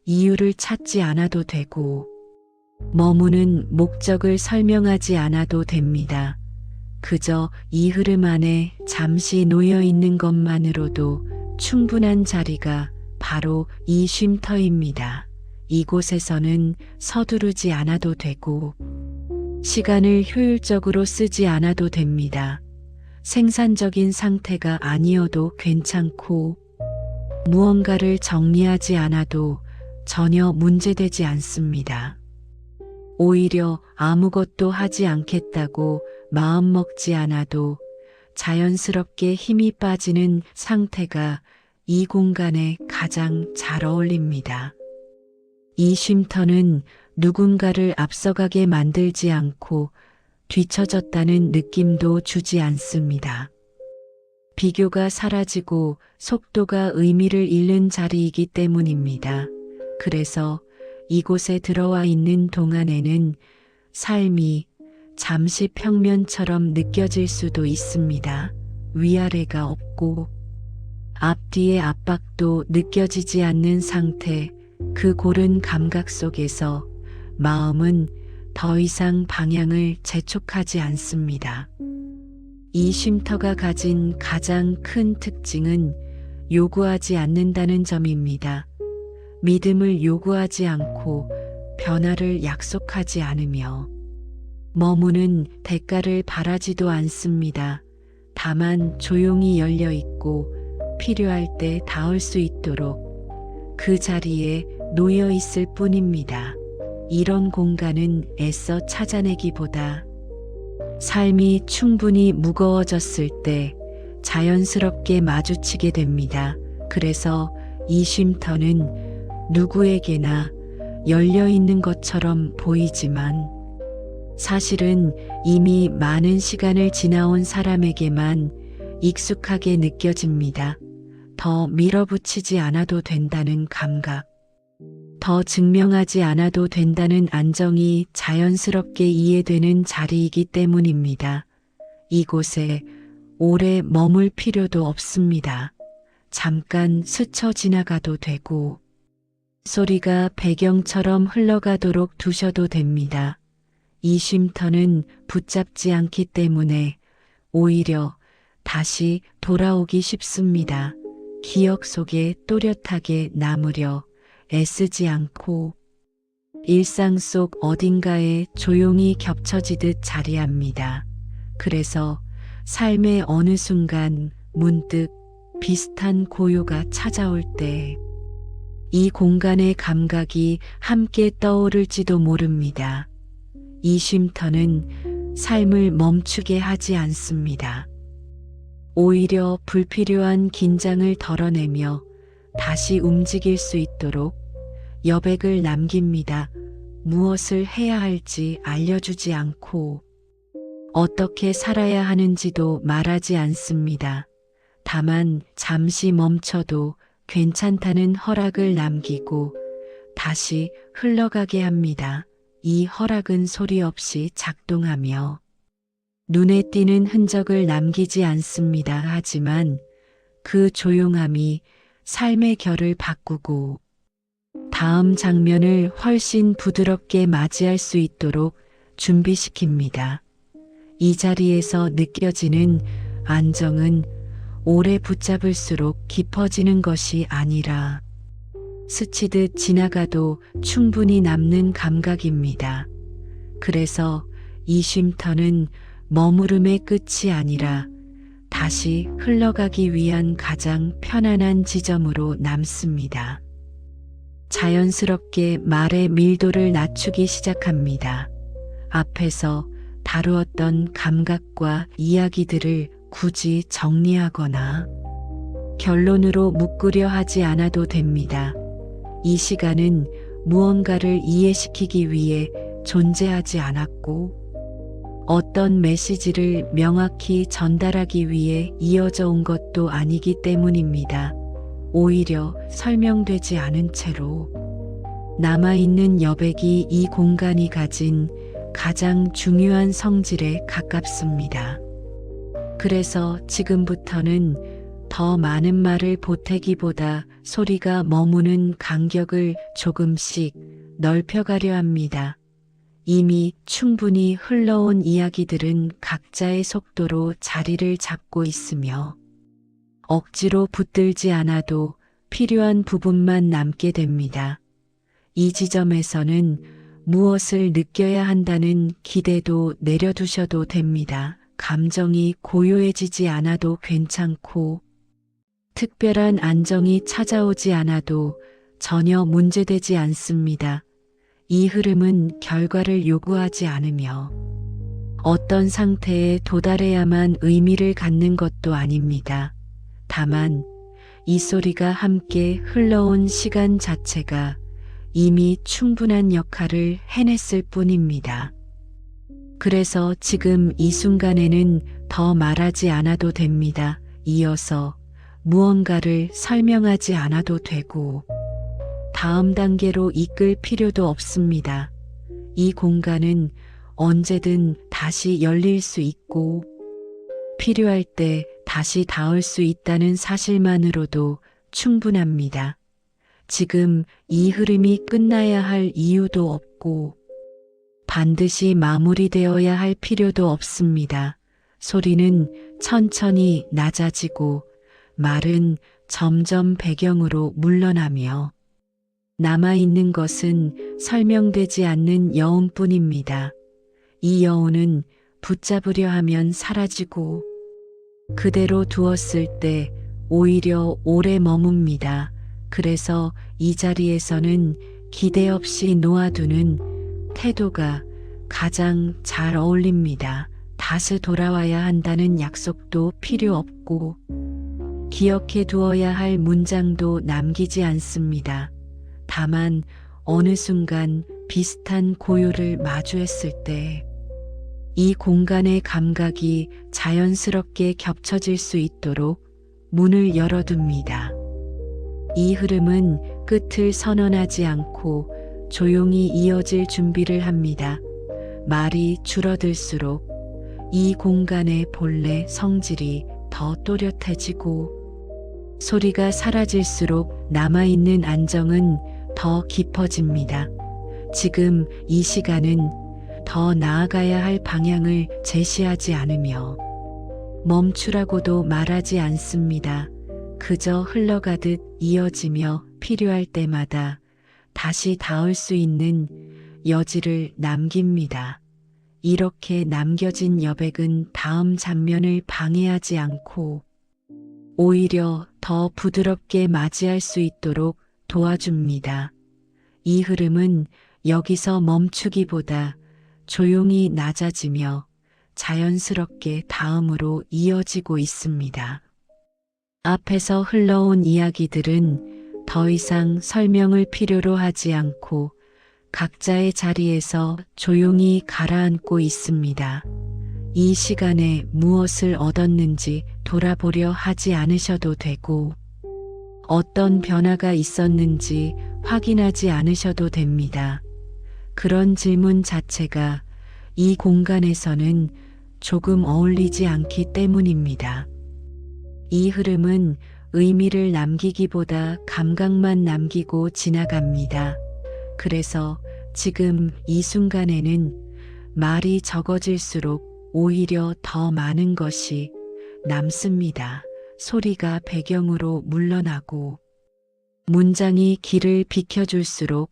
이유를 찾지 않아도 되고 머무는 목적을 설명하지 않아도 됩니다. 그저 이 흐름 안에 잠시 놓여 있는 것만으로도 충분한 자리가 바로 이 쉼터입니다. 이곳에서는 서두르지 않아도 되고 시간을 효율적으로 쓰지 않아도 됩니다. 생산적인 상태가 아니어도 괜찮고 무언가를 정리하지 않아도 전혀 문제되지 않습니다. 오히려 아무것도 하지 않겠다고 마음먹지 않아도 자연스럽게 힘이 빠지는 상태가 이 공간에 가장 잘 어울립니다. 이 쉼터는 누군가를 앞서가게 만들지 않고 뒤처졌다는 느낌도 주지 않습니다. 비교가 사라지고 속도가 의미를 잃는 자리이기 때문입니다. 그래서 이곳에 들어와 있는 동안에는 삶이 잠시 평면처럼 느껴질 수도 있습니다. 위아래가 없고 앞뒤의 압박도 느껴지지 않는 상태, 그 고른 감각 속에서 마음은 더 이상 방향을 재촉하지 않습니다. 이 쉼터가 가진 가장 큰 특징은 요구하지 않는다는 점입니다. 믿음을 요구하지 않고 변화를 약속하지 않으며 머무는 대가를 바라지도 않습니다. 다만 조용히 열려 있고 필요할 때 닿을 수 있도록 그 자리에 놓여 있을 뿐입니다. 이런 공간은 애써 찾아내기보다 삶이 충분히 무거워졌을 때 자연스럽게 마주치게 됩니다. 그래서 이 쉼터는 누구에게나 열려 있는 것처럼 보이지만 사실은 이미 많은 시간을 지나온 사람에게만 익숙하게 느껴집니다. 더 밀어붙이지 않아도 된다는 감각, 더 증명하지 않아도 된다는 안정이 자연스럽게 이해되는 자리이기 때문입니다. 이곳에 오래 머물 필요도 없습니다. 잠깐 스쳐 지나가도 되고, 소리가 배경처럼 흘러가도록 두셔도 됩니다. 이 쉼터는 붙잡지 않기 때문에 오히려 다시 돌아오기 쉽습니다. 기억 속에 또렷하게 남으려 애쓰지 않고 일상 속 어딘가에 조용히 겹쳐지듯 자리합니다. 그래서 삶의 어느 순간 문득 비슷한 고요가 찾아올 때 이 공간의 감각이 함께 떠오를지도 모릅니다. 이 쉼터는 삶을 멈추게 하지 않습니다. 오히려 불필요한 긴장을 덜어내며 다시 움직일 수 있도록 여백을 남깁니다. 무엇을 해야 할지 알려주지 않고 어떻게 살아야 하는지도 말하지 않습니다. 다만 잠시 멈춰도 괜찮다는 허락을 남기고 다시 흘러가게 합니다. 이 허락은 소리 없이 작동하며 눈에 띄는 흔적을 남기지 않습니다. 하지만 그 조용함이 삶의 결을 바꾸고 다음 장면을 훨씬 부드럽게 맞이할 수 있도록 준비시킵니다. 이 자리에서 느껴지는 안정은 오래 붙잡을수록 깊어지는 것이 아니라 스치듯 지나가도 충분히 남는 감각입니다. 그래서 이 쉼터는 머무름의 끝이 아니라 다시 흘러가기 위한 가장 편안한 지점으로 남습니다. 자연스럽게 말의 밀도를 낮추기 시작합니다. 앞에서 다루었던 감각과 이야기들을 굳이 정리하거나 결론으로 묶으려 하지 않아도 됩니다. 이 시간은 무언가를 이해시키기 위해 존재하지 않았고 어떤 메시지를 명확히 전달하기 위해 이어져 온 것도 아니기 때문입니다. 오히려 설명되지 않은 채로 남아있는 여백이 이 공간이 가진 가장 중요한 성질에 가깝습니다. 그래서 지금부터는 더 많은 말을 보태기보다 소리가 머무는 간격을 조금씩 넓혀가려 합니다. 이미 충분히 흘러온 이야기들은 각자의 속도로 자리를 잡고 있으며 억지로 붙들지 않아도 필요한 부분만 남게 됩니다. 이 지점에서는 무엇을 느껴야 한다는 기대도 내려두셔도 됩니다. 감정이 고요해지지 않아도 괜찮고 특별한 안정이 찾아오지 않아도 전혀 문제되지 않습니다. 이 흐름은 결과를 요구하지 않으며 어떤 상태에 도달해야만 의미를 갖는 것도 아닙니다. 다만 이 소리가 함께 흘러온 시간 자체가 이미 충분한 역할을 해냈을 뿐입니다. 그래서 지금 이 순간에는 더 말하지 않아도 됩니다. 이어서 무언가를 설명하지 않아도 되고 다음 단계로 이끌 필요도 없습니다. 이 공간은 언제든 다시 열릴 수 있고 필요할 때 다시 닿을 수 있다는 사실만으로도 충분합니다. 지금 이 흐름이 끝나야 할 이유도 없고 반드시 마무리되어야 할 필요도 없습니다. 소리는 천천히 낮아지고 말은 점점 배경으로 물러나며 남아있는 것은 설명되지 않는 여운뿐입니다. 이 여운은 붙잡으려 하면 사라지고 그대로 두었을 때 오히려 오래 머뭅니다. 그래서 이 자리에서는 기대 없이 놓아두는 태도가 가장 잘 어울립니다. 다시 돌아와야 한다는 약속도 필요 없고 기억해 두어야 할 문장도 남기지 않습니다. 다만 어느 순간 비슷한 고요를 마주했을 때 이 공간의 감각이 자연스럽게 겹쳐질 수 있도록 문을 열어둡니다. 이 흐름은 끝을 선언하지 않고 조용히 이어질 준비를 합니다. 말이 줄어들수록 이 공간의 본래 성질이 더 또렷해지고 소리가 사라질수록 남아있는 안정은 더 깊어집니다. 지금 이 시간은 더 나아가야 할 방향을 제시하지 않으며 멈추라고도 말하지 않습니다. 그저 흘러가듯 이어지며 필요할 때마다 다시 닿을 수 있는 여지를 남깁니다. 이렇게 남겨진 여백은 다음 장면을 방해하지 않고 오히려 더 부드럽게 맞이할 수 있도록 도와줍니다. 이 흐름은 여기서 멈추기보다 조용히 낮아지며 자연스럽게 다음으로 이어지고 있습니다. 앞에서 흘러온 이야기들은 더 이상 설명을 필요로 하지 않고 각자의 자리에서 조용히 가라앉고 있습니다. 이 시간에 무엇을 얻었는지 돌아보려 하지 않으셔도 되고 어떤 변화가 있었는지 확인하지 않으셔도 됩니다. 그런 질문 자체가 이 공간에서는 조금 어울리지 않기 때문입니다. 이 흐름은 의미를 남기기보다 감각만 남기고 지나갑니다. 그래서 지금 이 순간에는 말이 적어질수록 오히려 더 많은 것이 남습니다. 소리가 배경으로 물러나고 문장이 길을 비켜줄수록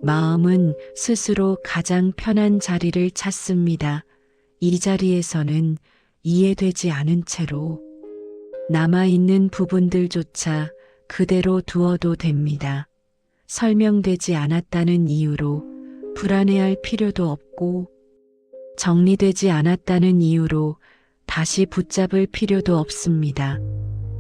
마음은 스스로 가장 편한 자리를 찾습니다. 이 자리에서는 이해되지 않은 채로 남아있는 부분들조차 그대로 두어도 됩니다. 설명되지 않았다는 이유로 불안해할 필요도 없고 정리되지 않았다는 이유로 다시 붙잡을 필요도 없습니다.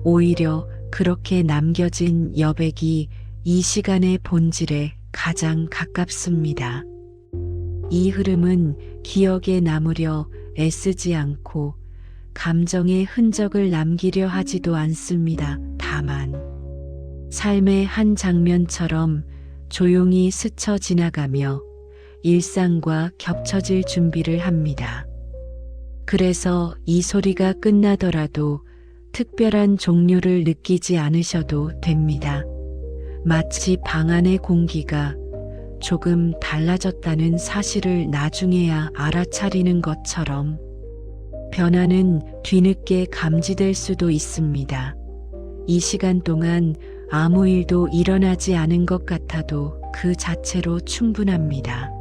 오히려 그렇게 남겨진 여백이 이 시간의 본질에 가장 가깝습니다. 이 흐름은 기억에 남으려 애쓰지 않고 감정의 흔적을 남기려 하지도 않습니다. 다만 삶의 한 장면처럼 조용히 스쳐 지나가며 일상과 겹쳐질 준비를 합니다. 그래서 이 소리가 끝나더라도 특별한 종류를 느끼지 않으셔도 됩니다. 마치 방 안의 공기가 조금 달라졌다는 사실을 나중에야 알아차리는 것처럼 변화는 뒤늦게 감지될 수도 있습니다. 이 시간 동안 아무 일도 일어나지 않은 것 같아도 그 자체로 충분합니다.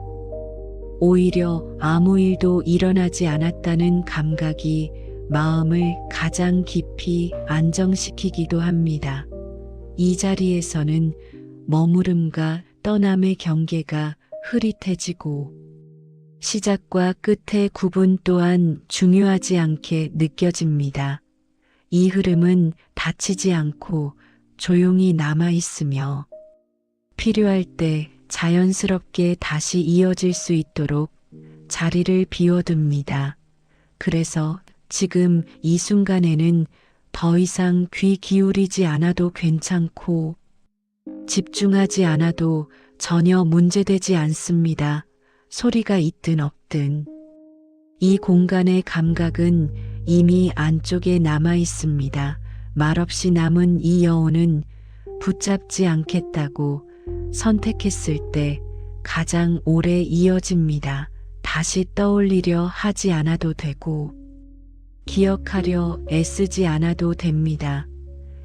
오히려 아무 일도 일어나지 않았다는 감각이 마음을 가장 깊이 안정시키기도 합니다. 이 자리에서는 머무름과 떠남의 경계가 흐릿해지고 시작과 끝의 구분 또한 중요하지 않게 느껴집니다. 이 흐름은 다치지 않고 조용히 남아있으며 필요할 때 자연스럽게 다시 이어질 수 있도록 자리를 비워둡니다. 그래서 지금 이 순간에는 더 이상 귀 기울이지 않아도 괜찮고 집중하지 않아도 전혀 문제되지 않습니다. 소리가 있든 없든 이 공간의 감각은 이미 안쪽에 남아 있습니다. 말없이 남은 이 여운은 붙잡지 않겠다고 선택했을 때 가장 오래 이어집니다. 다시 떠올리려 하지 않아도 되고 기억하려 애쓰지 않아도 됩니다.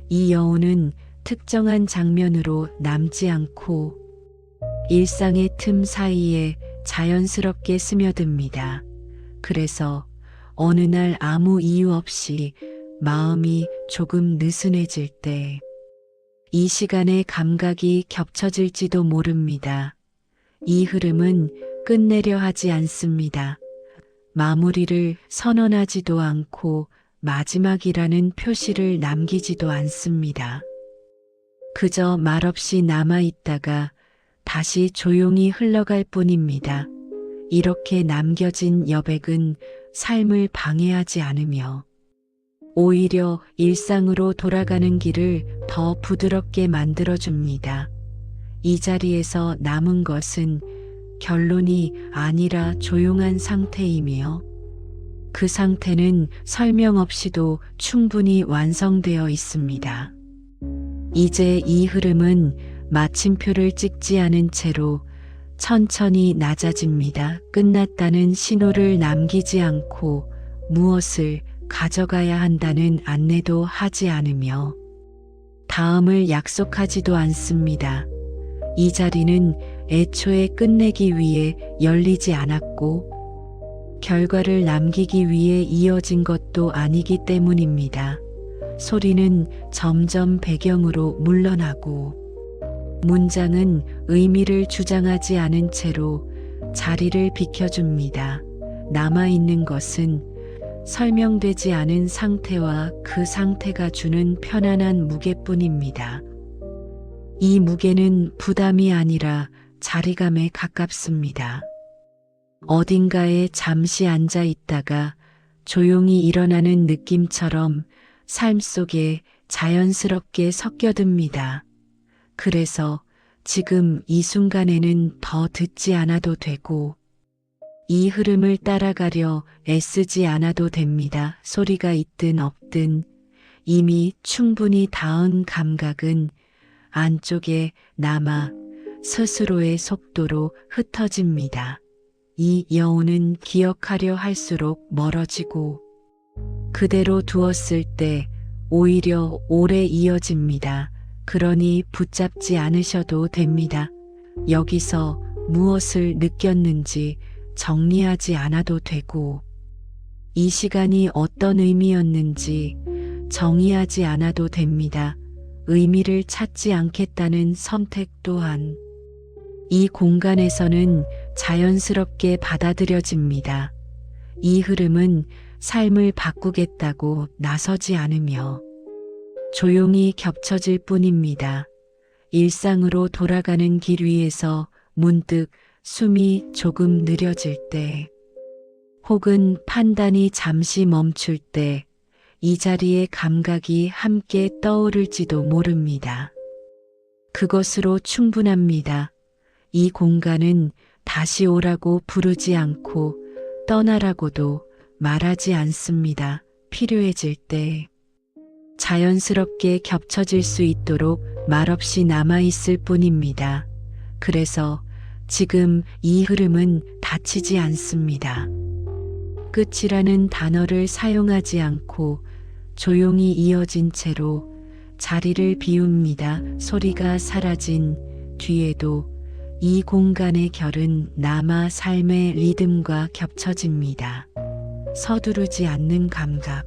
이 여운은 특정한 장면으로 남지 않고 일상의 틈 사이에 자연스럽게 스며듭니다. 그래서 어느 날 아무 이유 없이 마음이 조금 느슨해질 때 이 시간의 감각이 겹쳐질지도 모릅니다. 이 흐름은 끝내려 하지 않습니다. 마무리를 선언하지도 않고 마지막이라는 표시를 남기지도 않습니다. 그저 말없이 남아있다가 다시 조용히 흘러갈 뿐입니다. 이렇게 남겨진 여백은 삶을 방해하지 않으며 오히려 일상으로 돌아가는 길을 더 부드럽게 만들어줍니다. 이 자리에서 남은 것은 결론이 아니라 조용한 상태이며 그 상태는 설명 없이도 충분히 완성되어 있습니다. 이제 이 흐름은 마침표를 찍지 않은 채로 천천히 낮아집니다. 끝났다는 신호를 남기지 않고 무엇을 가져가야 한다는 안내도 하지 않으며 다음을 약속하지도 않습니다. 이 자리는 애초에 끝내기 위해 열리지 않았고 결과를 남기기 위해 이어진 것도 아니기 때문입니다. 소리는 점점 배경으로 물러나고 문장은 의미를 주장하지 않은 채로 자리를 비켜줍니다. 남아있는 것은 설명되지 않은 상태와 그 상태가 주는 편안한 무게뿐입니다. 이 무게는 부담이 아니라 자리감에 가깝습니다. 어딘가에 잠시 앉아 있다가 조용히 일어나는 느낌처럼 삶 속에 자연스럽게 섞여듭니다. 그래서 지금 이 순간에는 더 듣지 않아도 되고 이 흐름을 따라가려 애쓰지 않아도 됩니다. 소리가 있든 없든 이미 충분히 닿은 감각은 안쪽에 남아 스스로의 속도로 흩어집니다. 이 여운은 기억하려 할수록 멀어지고 그대로 두었을 때 오히려 오래 이어집니다. 그러니 붙잡지 않으셔도 됩니다. 여기서 무엇을 느꼈는지 정리하지 않아도 되고 이 시간이 어떤 의미였는지 정의하지 않아도 됩니다. 의미를 찾지 않겠다는 선택 또한 이 공간에서는 자연스럽게 받아들여집니다. 이 흐름은 삶을 바꾸겠다고 나서지 않으며 조용히 겹쳐질 뿐입니다. 일상으로 돌아가는 길 위에서 문득 숨이 조금 느려질 때, 혹은 판단이 잠시 멈출 때, 이 자리의 감각이 함께 떠오를지도 모릅니다. 그것으로 충분합니다. 이 공간은 다시 오라고 부르지 않고 떠나라고도 말하지 않습니다. 필요해질 때 자연스럽게 겹쳐질 수 있도록 말없이 남아있을 뿐입니다. 그래서 지금 이 흐름은 닫히지 않습니다. 끝이라는 단어를 사용하지 않고 조용히 이어진 채로 자리를 비웁니다. 소리가 사라진 뒤에도 이 공간의 결은 남아 삶의 리듬과 겹쳐집니다. 서두르지 않는 감각,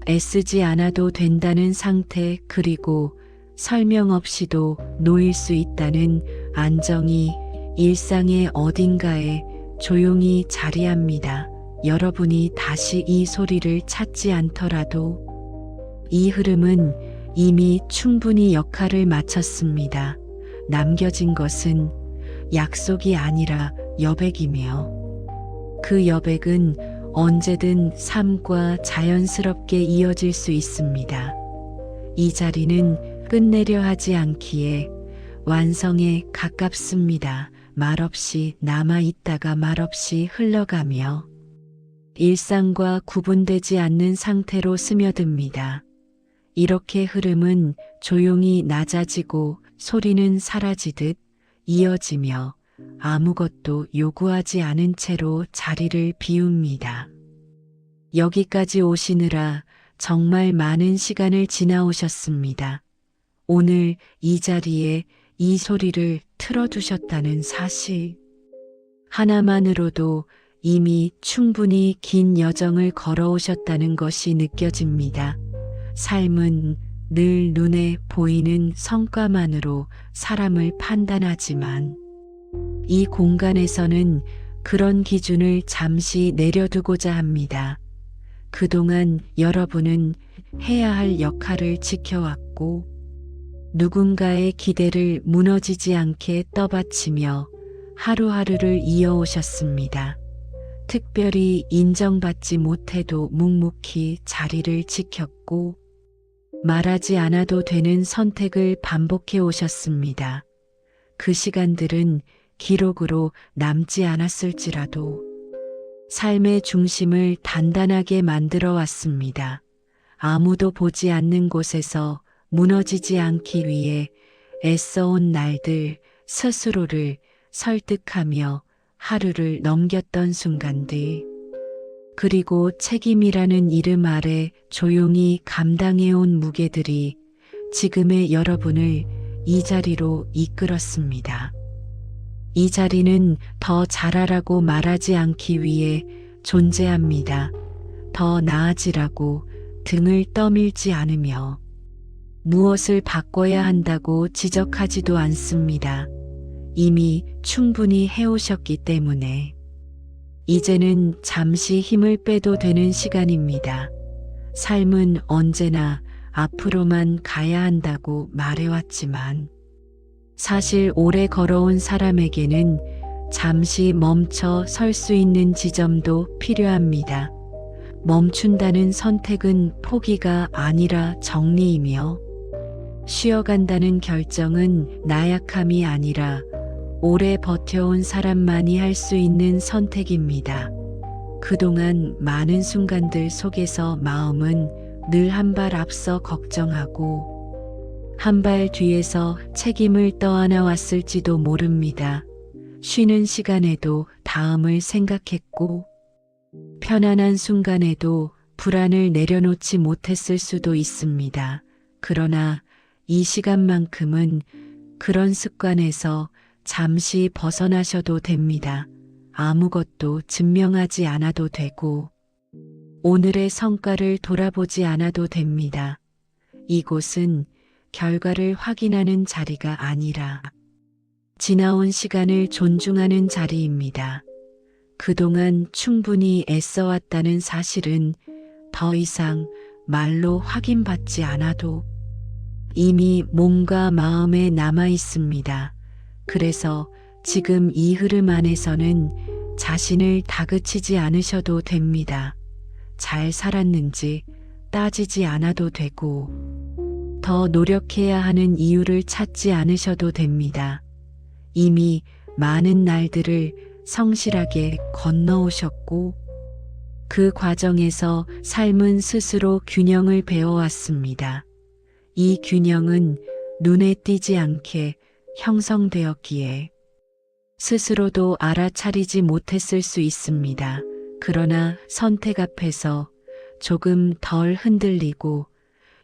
애쓰지 않아도 된다는 상태, 그리고 설명 없이도 놓일 수 있다는 안정이 일상의 어딘가에 조용히 자리합니다. 여러분이 다시 이 소리를 찾지 않더라도 이 흐름은 이미 충분히 역할을 마쳤습니다. 남겨진 것은 약속이 아니라 여백이며 그 여백은 언제든 삶과 자연스럽게 이어질 수 있습니다. 이 자리는 끝내려 하지 않기에 완성에 가깝습니다. 말없이 남아있다가 말없이 흘러가며 일상과 구분되지 않는 상태로 스며듭니다. 이렇게 흐름은 조용히 낮아지고 소리는 사라지듯 이어지며 아무것도 요구하지 않은 채로 자리를 비웁니다. 여기까지 오시느라 정말 많은 시간을 지나오셨습니다. 오늘 이 자리에 이 소리를 틀어두셨다는 사실 하나만으로도 이미 충분히 긴 여정을 걸어오셨다는 것이 느껴집니다. 삶은 늘 눈에 보이는 성과만으로 사람을 판단하지만 이 공간에서는 그런 기준을 잠시 내려두고자 합니다. 그동안 여러분은 해야 할 역할을 지켜왔고 누군가의 기대를 무너지지 않게 떠받치며 하루하루를 이어오셨습니다. 특별히 인정받지 못해도 묵묵히 자리를 지켰고 말하지 않아도 되는 선택을 반복해 오셨습니다. 그 시간들은 기록으로 남지 않았을지라도 삶의 중심을 단단하게 만들어 왔습니다. 아무도 보지 않는 곳에서 무너지지 않기 위해 애써온 날들, 스스로를 설득하며 하루를 넘겼던 순간들, 그리고 책임이라는 이름 아래 조용히 감당해온 무게들이 지금의 여러분을 이 자리로 이끌었습니다. 이 자리는 더 잘하라고 말하지 않기 위해 존재합니다. 더 나아지라고 등을 떠밀지 않으며 무엇을 바꿔야 한다고 지적하지도 않습니다. 이미 충분히 해오셨기 때문에 이제는 잠시 힘을 빼도 되는 시간입니다. 삶은 언제나 앞으로만 가야 한다고 말해왔지만 사실 오래 걸어온 사람에게는 잠시 멈춰 설 수 있는 지점도 필요합니다. 멈춘다는 선택은 포기가 아니라 정리이며 쉬어간다는 결정은 나약함이 아니라 오래 버텨온 사람만이 할 수 있는 선택입니다. 그동안 많은 순간들 속에서 마음은 늘 한 발 앞서 걱정하고 한 발 뒤에서 책임을 떠안아 왔을지도 모릅니다. 쉬는 시간에도 다음을 생각했고 편안한 순간에도 불안을 내려놓지 못했을 수도 있습니다. 그러나 이 시간만큼은 그런 습관에서 잠시 벗어나셔도 됩니다. 아무것도 증명하지 않아도 되고 오늘의 성과를 돌아보지 않아도 됩니다. 이곳은 결과를 확인하는 자리가 아니라 지나온 시간을 존중하는 자리입니다. 그동안 충분히 애써왔다는 사실은 더 이상 말로 확인받지 않아도 이미 몸과 마음에 남아 있습니다. 그래서 지금 이 흐름 안에서는 자신을 다그치지 않으셔도 됩니다. 잘 살았는지 따지지 않아도 되고 더 노력해야 하는 이유를 찾지 않으셔도 됩니다. 이미 많은 날들을 성실하게 건너오셨고 그 과정에서 삶은 스스로 균형을 배워왔습니다. 이 균형은 눈에 띄지 않게 형성되었기에 스스로도 알아차리지 못했을 수 있습니다. 그러나 선택 앞에서 조금 덜 흔들리고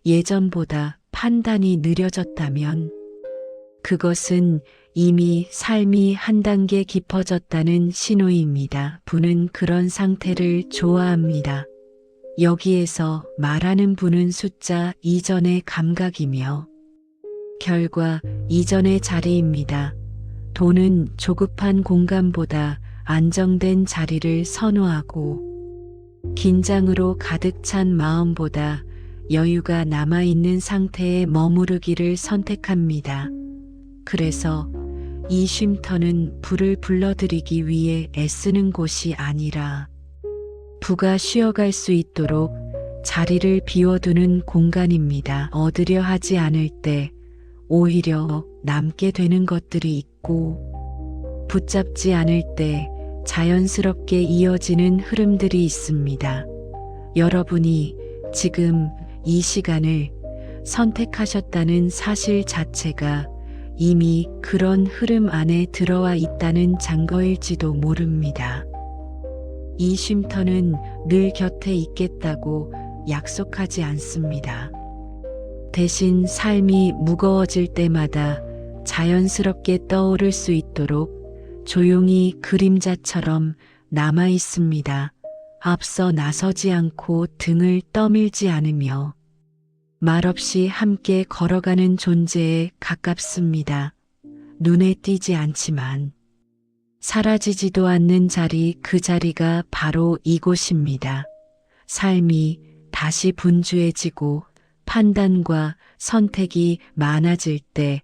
예전보다 판단이 느려졌다면 그것은 이미 삶이 한 단계 깊어졌다는 신호입니다. 분은 그런 상태를 좋아합니다. 여기에서 말하는 분은 숫자 이전의 감각이며 결과 이전의 자리입니다. 돈은 조급한 공간보다 안정된 자리를 선호하고 긴장으로 가득 찬 마음보다 여유가 남아있는 상태에 머무르기를 선택합니다. 그래서 이 쉼터는 부를 불러들이기 위해 애쓰는 곳이 아니라 부가 쉬어갈 수 있도록 자리를 비워두는 공간입니다. 얻으려 하지 않을 때 오히려 남게 되는 것들이 있고 붙잡지 않을 때 자연스럽게 이어지는 흐름들이 있습니다. 여러분이 지금 이 시간을 선택하셨다는 사실 자체가 이미 그런 흐름 안에 들어와 있다는 증거일지도 모릅니다. 이 쉼터는 늘 곁에 있겠다고 약속하지 않습니다. 대신 삶이 무거워질 때마다 자연스럽게 떠오를 수 있도록 조용히 그림자처럼 남아 있습니다. 앞서 나서지 않고 등을 떠밀지 않으며 말없이 함께 걸어가는 존재에 가깝습니다. 눈에 띄지 않지만 사라지지도 않는 자리, 그 자리가 바로 이곳입니다. 삶이 다시 분주해지고 판단과 선택이 많아질 때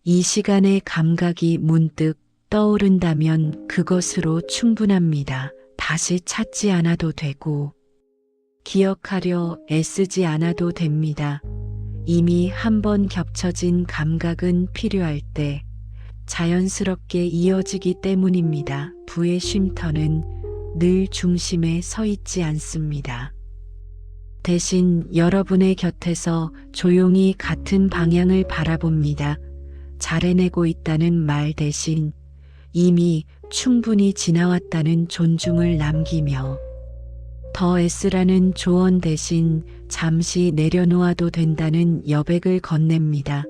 이 시간의 감각이 문득 떠오른다면 그것으로 충분합니다. 다시 찾지 않아도 되고, 기억하려 애쓰지 않아도 됩니다. 이미 한 번 겹쳐진 감각은 필요할 때 자연스럽게 이어지기 때문입니다. 부의 쉼터는 늘 중심에 서 있지 않습니다. 대신 여러분의 곁에서 조용히 같은 방향을 바라봅니다. 잘 해내고 있다는 말 대신 이미 충분히 지나왔다는 존중을 남기며, 더 애쓰라는 조언 대신 잠시 내려놓아도 된다는 여백을 건넵니다.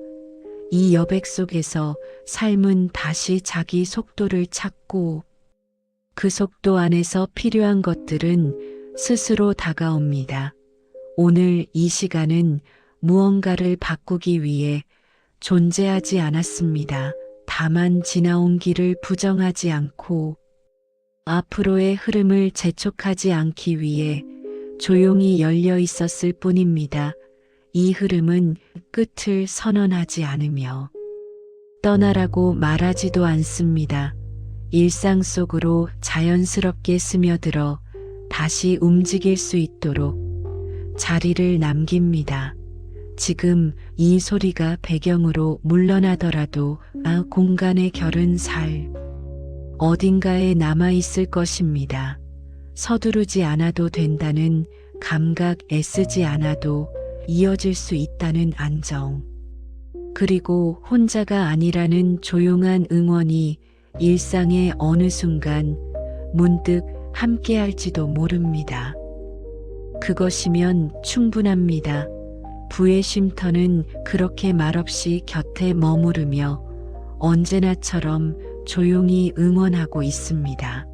이 여백 속에서 삶은 다시 자기 속도를 찾고, 그 속도 안에서 필요한 것들은 스스로 다가옵니다. 오늘 이 시간은 무언가를 바꾸기 위해 존재하지 않았습니다. 다만 지나온 길을 부정하지 않고 앞으로의 흐름을 재촉하지 않기 위해 조용히 열려 있었을 뿐입니다. 이 흐름은 끝을 선언하지 않으며 떠나라고 말하지도 않습니다. 일상 속으로 자연스럽게 스며들어 다시 움직일 수 있도록 자리를 남깁니다. 지금 이 소리가 배경으로 물러나더라도 공간의 결은 어딘가에 남아있을 것입니다. 서두르지 않아도 된다는 감각, 애쓰지 않아도 이어질 수 있다는 안정, 그리고 혼자가 아니라는 조용한 응원이 일상의 어느 순간 문득 함께할지도 모릅니다. 그것이면 충분합니다. 부의 쉼터는 그렇게 말없이 곁에 머무르며 언제나처럼 조용히 응원하고 있습니다.